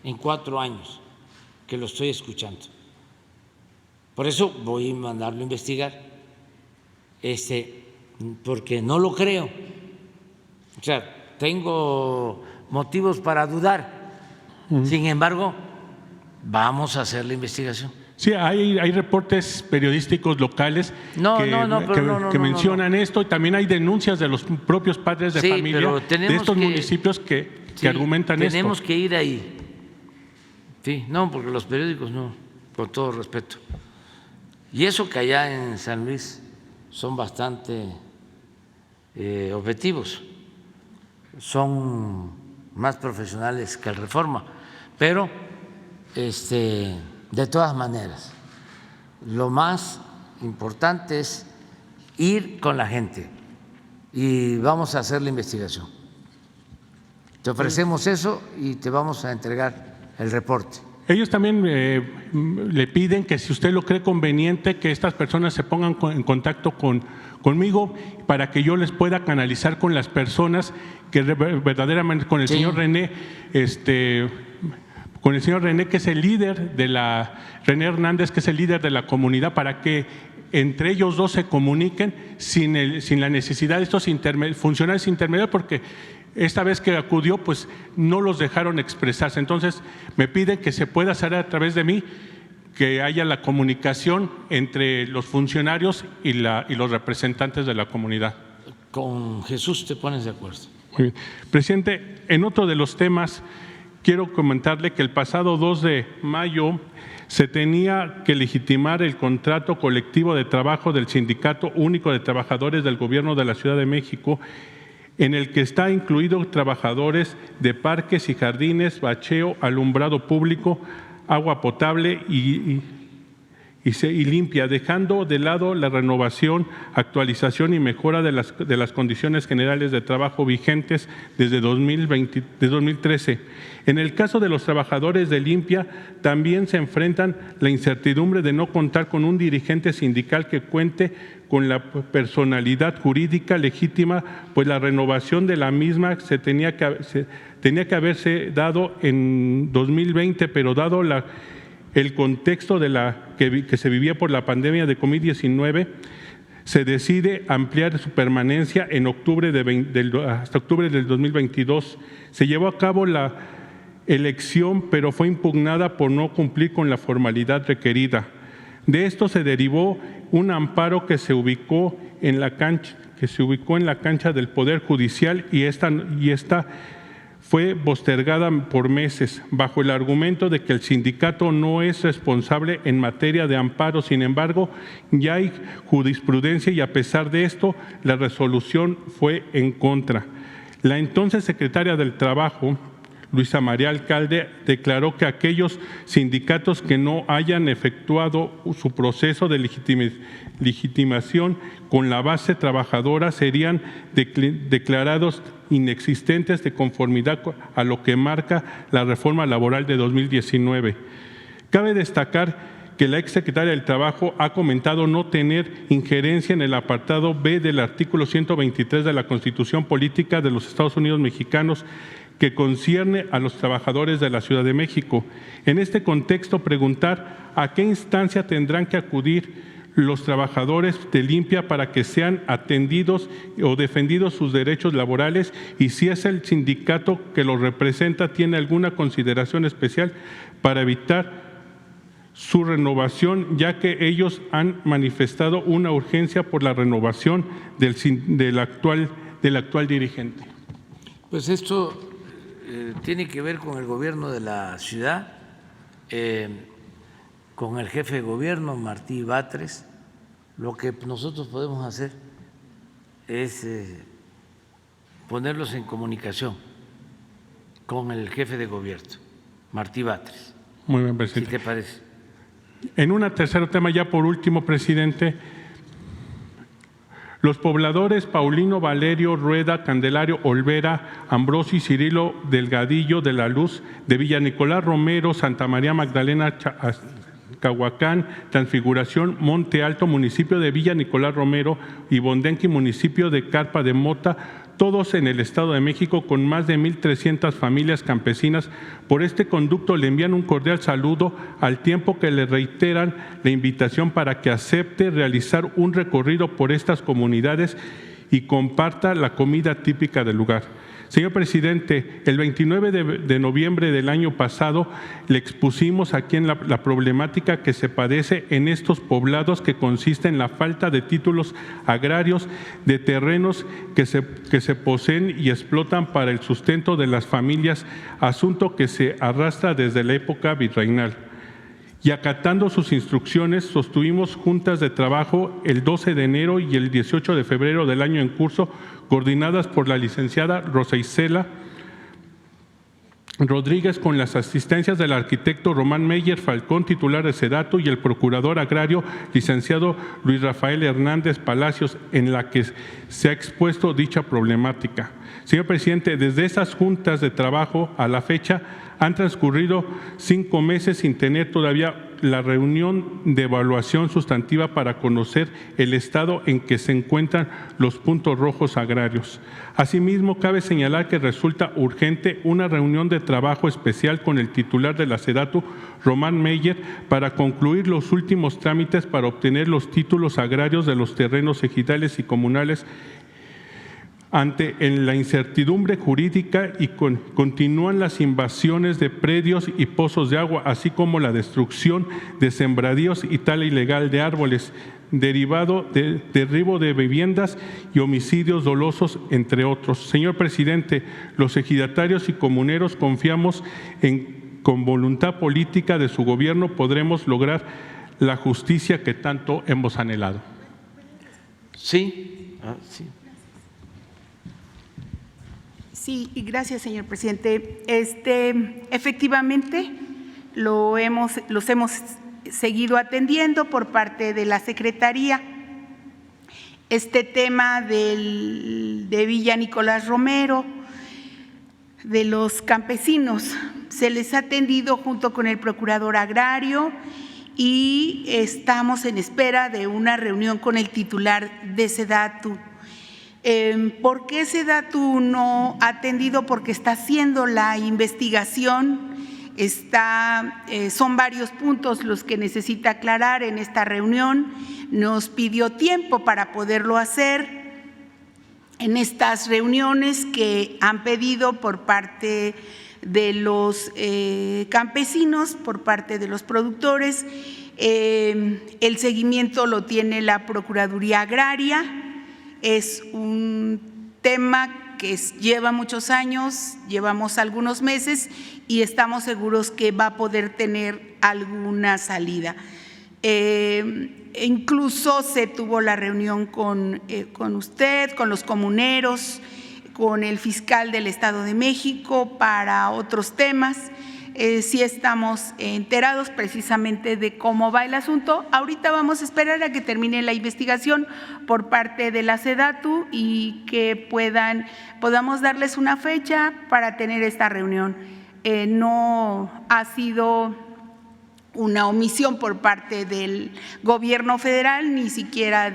en 4 años que lo estoy escuchando. Por eso voy a mandarlo a investigar, porque no lo creo. O sea, tengo motivos para dudar. Sin embargo, vamos a hacer la investigación. Sí, hay reportes periodísticos locales que mencionan esto, y también hay denuncias de los propios padres de familia de estos municipios que argumentan esto. Tenemos que ir ahí. Sí, no, porque los periódicos no, con todo respeto. Y eso que allá en San Luis son bastante objetivos, son más profesionales que el Reforma, pero de todas maneras, lo más importante es ir con la gente y vamos a hacer la investigación. Te ofrecemos eso y te vamos a entregar el reporte. Ellos también le piden que, si usted lo cree conveniente, que estas personas se pongan en contacto conmigo para que yo les pueda canalizar con las personas que verdaderamente, con el señor René, con el señor René, que es el líder de René Hernández, que es el líder de la comunidad, para que entre ellos dos se comuniquen sin la necesidad de estos funcionarios intermediarios, porque esta vez que acudió, pues no los dejaron expresarse. Entonces me piden que se pueda hacer a través de mí, que haya la comunicación entre los funcionarios y los representantes de la comunidad. Con Jesús te pones de acuerdo. Muy bien. Presidente, en otro de los temas, quiero comentarle que el pasado 2 de mayo se tenía que legitimar el contrato colectivo de trabajo del Sindicato Único de Trabajadores del Gobierno de la Ciudad de México, en el que está incluido trabajadores de parques y jardines, bacheo, alumbrado público, agua potable y limpia, dejando de lado la renovación, actualización y mejora de las condiciones generales de trabajo vigentes desde 2013. En el caso de los trabajadores de limpia, también se enfrentan la incertidumbre de no contar con un dirigente sindical que cuente con la personalidad jurídica legítima, pues la renovación de la misma tenía que haberse dado en 2020, pero dado el contexto que se vivía por la pandemia de COVID-19, se decide ampliar su permanencia en hasta octubre del 2022. Se llevó a cabo la elección, pero fue impugnada por no cumplir con la formalidad requerida. De esto se derivó un amparo que se ubicó en la cancha del Poder Judicial, y esta fue postergada por meses bajo el argumento de que el sindicato no es responsable en materia de amparo. Sin embargo, ya hay jurisprudencia y, a pesar de esto, la resolución fue en contra. La entonces secretaria del Trabajo, Luisa María Alcalde, declaró que aquellos sindicatos que no hayan efectuado su proceso de legitimación con la base trabajadora serían declarados inexistentes de conformidad a lo que marca la reforma laboral de 2019. Cabe destacar que la exsecretaria del Trabajo ha comentado no tener injerencia en el apartado B del artículo 123 de la Constitución Política de los Estados Unidos Mexicanos, que concierne a los trabajadores de la Ciudad de México. En este contexto, preguntar a qué instancia tendrán que acudir los trabajadores de limpia para que sean atendidos o defendidos sus derechos laborales, y si es el sindicato que los representa tiene alguna consideración especial para evitar su renovación, ya que ellos han manifestado una urgencia por la renovación del actual dirigente. Pues esto tiene que ver con el gobierno de la ciudad, con el jefe de gobierno, Martí Batres. Lo que nosotros podemos hacer es ponerlos en comunicación con el jefe de gobierno, Martí Batres. Muy bien, presidente. ¿Qué te parece? En un tercer tema, ya por último, presidente, Los pobladores Paulino Valerio, Rueda, Candelario, Olvera, Ambrosio y Cirilo Delgadillo de la Luz, de Villa Nicolás Romero, Santa María Magdalena, Cahuacán, Transfiguración, Monte Alto, municipio de Villa Nicolás Romero, y Bondenqui, municipio de Carpa de Mota, todos en el Estado de México, con más de 1,300 familias campesinas. Por este conducto le envían un cordial saludo, al tiempo que le reiteran la invitación para que acepte realizar un recorrido por estas comunidades y comparta la comida típica del lugar. Señor presidente, el 29 de noviembre del año pasado le expusimos aquí en la problemática que se padece en estos poblados, que consiste en la falta de títulos agrarios de terrenos que se poseen y explotan para el sustento de las familias, asunto que se arrastra desde la época virreinal. Y acatando sus instrucciones, sostuvimos juntas de trabajo el 12 de enero y el 18 de febrero del año en curso, coordinadas por la licenciada Rosa Isela Rodríguez, con las asistencias del arquitecto Román Meyer Falcón, titular de SEDATU, y el procurador agrario, licenciado Luis Rafael Hernández Palacios, en la que se ha expuesto dicha problemática. Señor presidente, desde esas juntas de trabajo a la fecha han transcurrido 5 meses sin tener todavía la reunión de evaluación sustantiva para conocer el estado en que se encuentran los puntos rojos agrarios. Asimismo, cabe señalar que resulta urgente una reunión de trabajo especial con el titular de la SEDATU, Román Meyer, para concluir los últimos trámites para obtener los títulos agrarios de los terrenos ejidales y comunales. Ante la incertidumbre jurídica y continúan las invasiones de predios y pozos de agua, así como la destrucción de sembradíos y tala ilegal de árboles, derivado de derribo de viviendas y homicidios dolosos, entre otros. Señor presidente, los ejidatarios y comuneros confiamos en con voluntad política de su gobierno podremos lograr la justicia que tanto hemos anhelado. Sí, sí. Sí, y gracias, señor presidente. Efectivamente, los hemos seguido atendiendo por parte de la Secretaría. Este tema de Villa Nicolás Romero, de los campesinos, se les ha atendido junto con el procurador agrario y estamos en espera de una reunión con el titular de SEDATU. ¿Por qué SEDATU no ha atendido? Porque está haciendo la investigación, son varios puntos los que necesita aclarar en esta reunión. Nos pidió tiempo para poderlo hacer en estas reuniones que han pedido por parte de los campesinos, por parte de los productores. El seguimiento lo tiene la Procuraduría Agraria. Es un tema que lleva muchos años, llevamos algunos meses y estamos seguros que va a poder tener alguna salida. Incluso se tuvo la reunión con usted, con los comuneros, con el fiscal del Estado de México para otros temas. Sí estamos enterados precisamente de cómo va el asunto. Ahorita vamos a esperar a que termine la investigación por parte de la SEDATU y que podamos darles una fecha para tener esta reunión. No ha sido una omisión por parte del gobierno federal, ni siquiera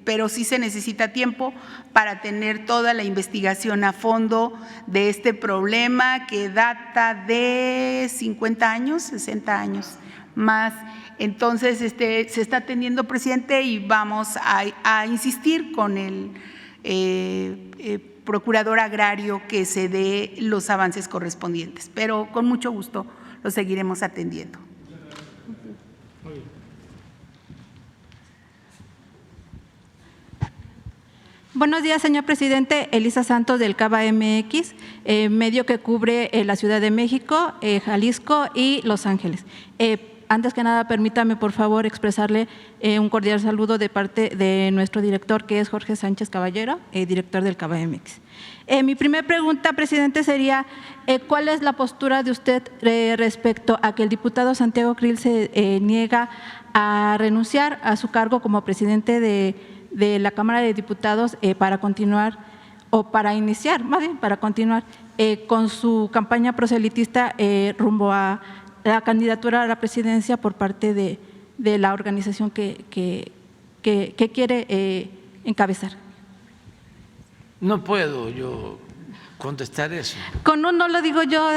pero sí se necesita tiempo para tener toda la investigación a fondo de este problema que data de 50 años, 60 años más. Entonces, se está atendiendo, presidente, y vamos a insistir con el procurador agrario que se dé los avances correspondientes, pero con mucho gusto lo seguiremos atendiendo. Buenos días, señor presidente. Elisa Santos del Cava MX, medio que cubre la Ciudad de México, Jalisco y Los Ángeles. Antes que nada, permítame, por favor, expresarle un cordial saludo de parte de nuestro director, que es Jorge Sánchez Caballero, director del Cava MX. Mi primera pregunta, presidente, sería ¿cuál es la postura de usted respecto a que el diputado Santiago Krill se niega a renunciar a su cargo como presidente de de la Cámara de Diputados para continuar, o para iniciar, más bien para continuar con su campaña proselitista rumbo a la candidatura a la presidencia por parte de la organización que quiere encabezar. No puedo yo contestar eso. Con no lo digo yo,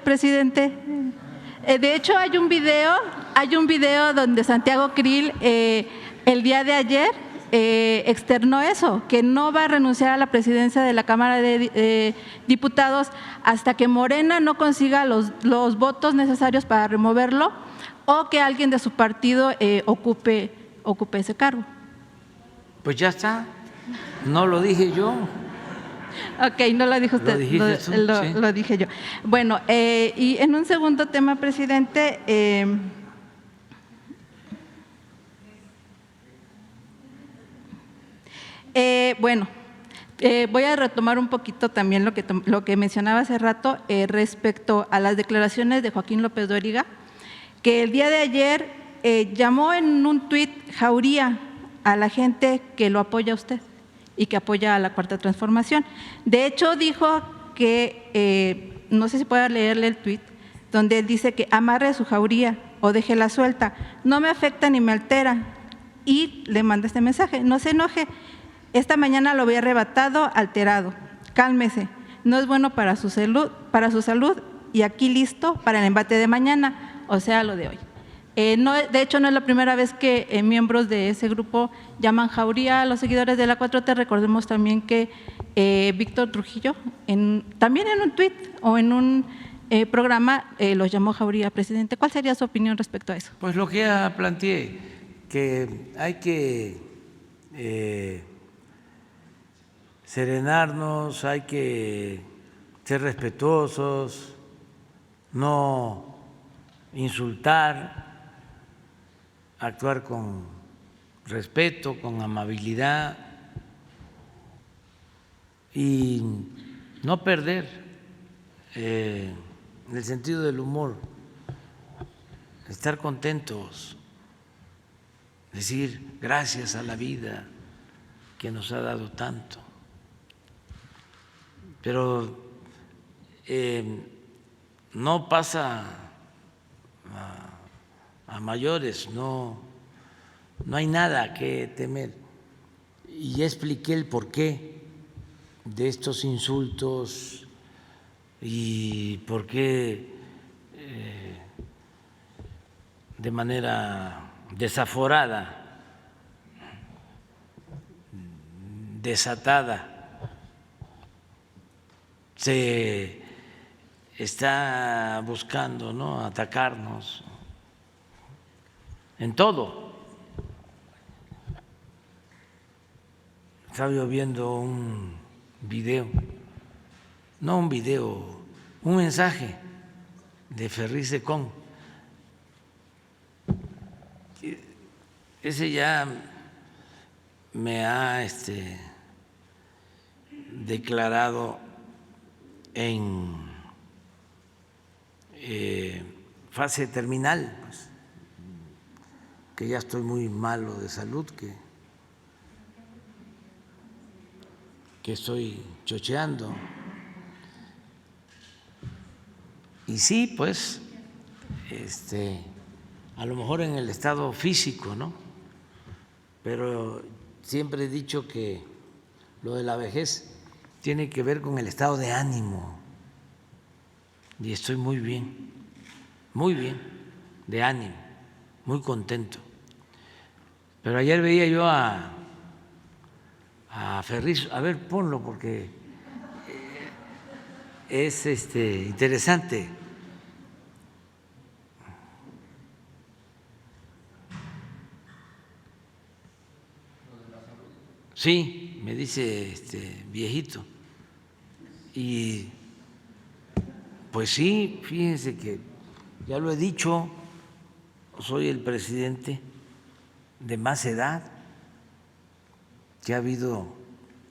presidente. De hecho, hay un video donde Santiago Krill el día de ayer externó eso, que no va a renunciar a la presidencia de la Cámara de Diputados hasta que Morena no consiga los votos necesarios para removerlo o que alguien de su partido ocupe ese cargo. Pues ya está, no lo dije yo. Ok, no lo dijo usted, ¿Lo sí? Lo dije yo. Bueno, y en un segundo tema, presidente, voy a retomar un poquito también lo que mencionaba hace rato respecto a las declaraciones de Joaquín López Dóriga, que el día de ayer llamó en un tuit jauría a la gente que lo apoya a usted y que apoya a la Cuarta Transformación. De hecho, dijo que, no sé si pueda leerle el tuit, donde él dice que amarre su jauría o déjela suelta, no me afecta ni me altera, y le manda este mensaje: no se enoje, esta mañana lo había arrebatado alterado, cálmese, no es bueno para su salud y aquí listo para el embate de mañana, o sea, lo de hoy. De hecho, no es la primera vez que miembros de ese grupo llaman jauría a los seguidores de la 4T. Recordemos también que Víctor Trujillo, también en un tuit o en un programa, los llamó jauría. Presidente, ¿cuál sería su opinión respecto a eso? Pues lo que ya planteé, que hay que serenarnos, hay que ser respetuosos, no insultar, actuar con respeto, con amabilidad y no perder el sentido del humor, estar contentos, decir gracias a la vida que nos ha dado tanto. Pero no pasa a mayores, no hay nada que temer. Y ya expliqué el porqué de estos insultos y por qué de manera desaforada, desatada, se está buscando, ¿no?, atacarnos en todo. Estaba yo viendo un mensaje de Ferriz Secón. Ese ya me ha declarado en fase terminal, pues, que ya estoy muy malo de salud, que estoy chocheando. Y sí, pues, a lo mejor en el estado físico, ¿no? Pero siempre he dicho que lo de la vejez tiene que ver con el estado de ánimo. Y estoy muy bien de ánimo, muy contento. Pero ayer veía yo a Ferriz, a ver, ponlo porque es interesante. Sí, me dice viejito. Y pues sí, fíjense que ya lo he dicho, soy el presidente de más edad que ha habido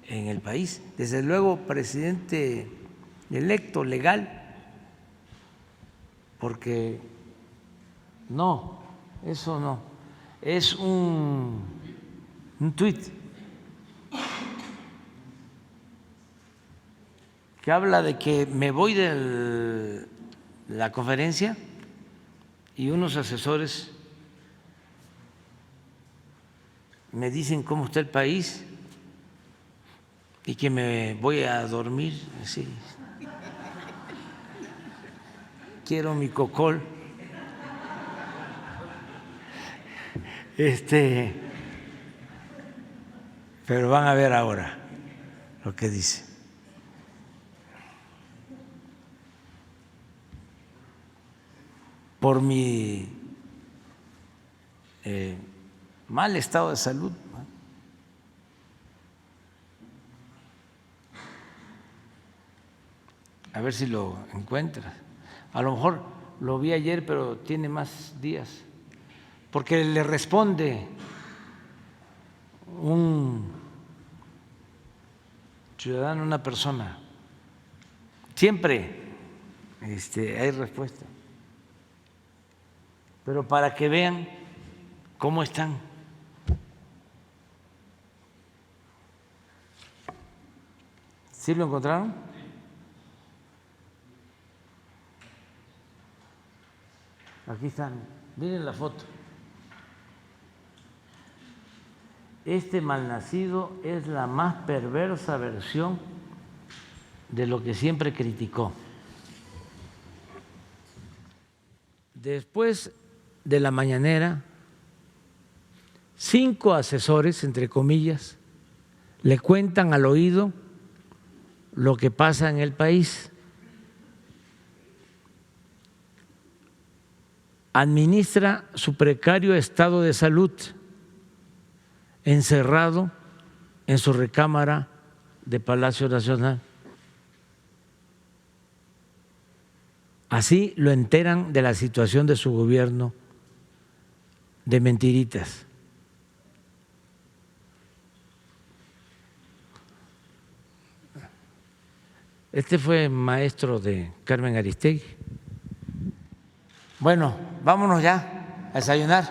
en el país. Desde luego, presidente electo, legal, porque no, eso no, es un tuit que habla de que me voy de la conferencia y unos asesores me dicen cómo está el país y que me voy a dormir, así. Quiero mi cocol. Pero van a ver ahora lo que dice. Por mi mal estado de salud. A ver si lo encuentras. A lo mejor lo vi ayer, pero tiene más días. Porque le responde un ciudadano, una persona. Siempre hay respuesta. Pero para que vean cómo están. ¿Sí lo encontraron? Aquí están. Miren la foto. Este malnacido es la más perversa versión de lo que siempre criticó. Después de la mañanera, 5 asesores, entre comillas, le cuentan al oído lo que pasa en el país. Administra su precario estado de salud, encerrado en su recámara de Palacio Nacional. Así lo enteran de la situación de su gobierno de mentiritas. Este fue maestro de Carmen Aristegui. Bueno, vámonos ya a desayunar,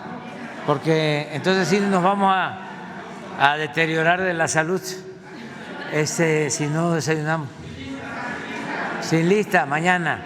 porque entonces sí nos vamos a deteriorar de la salud si no desayunamos. Sin lista, mañana.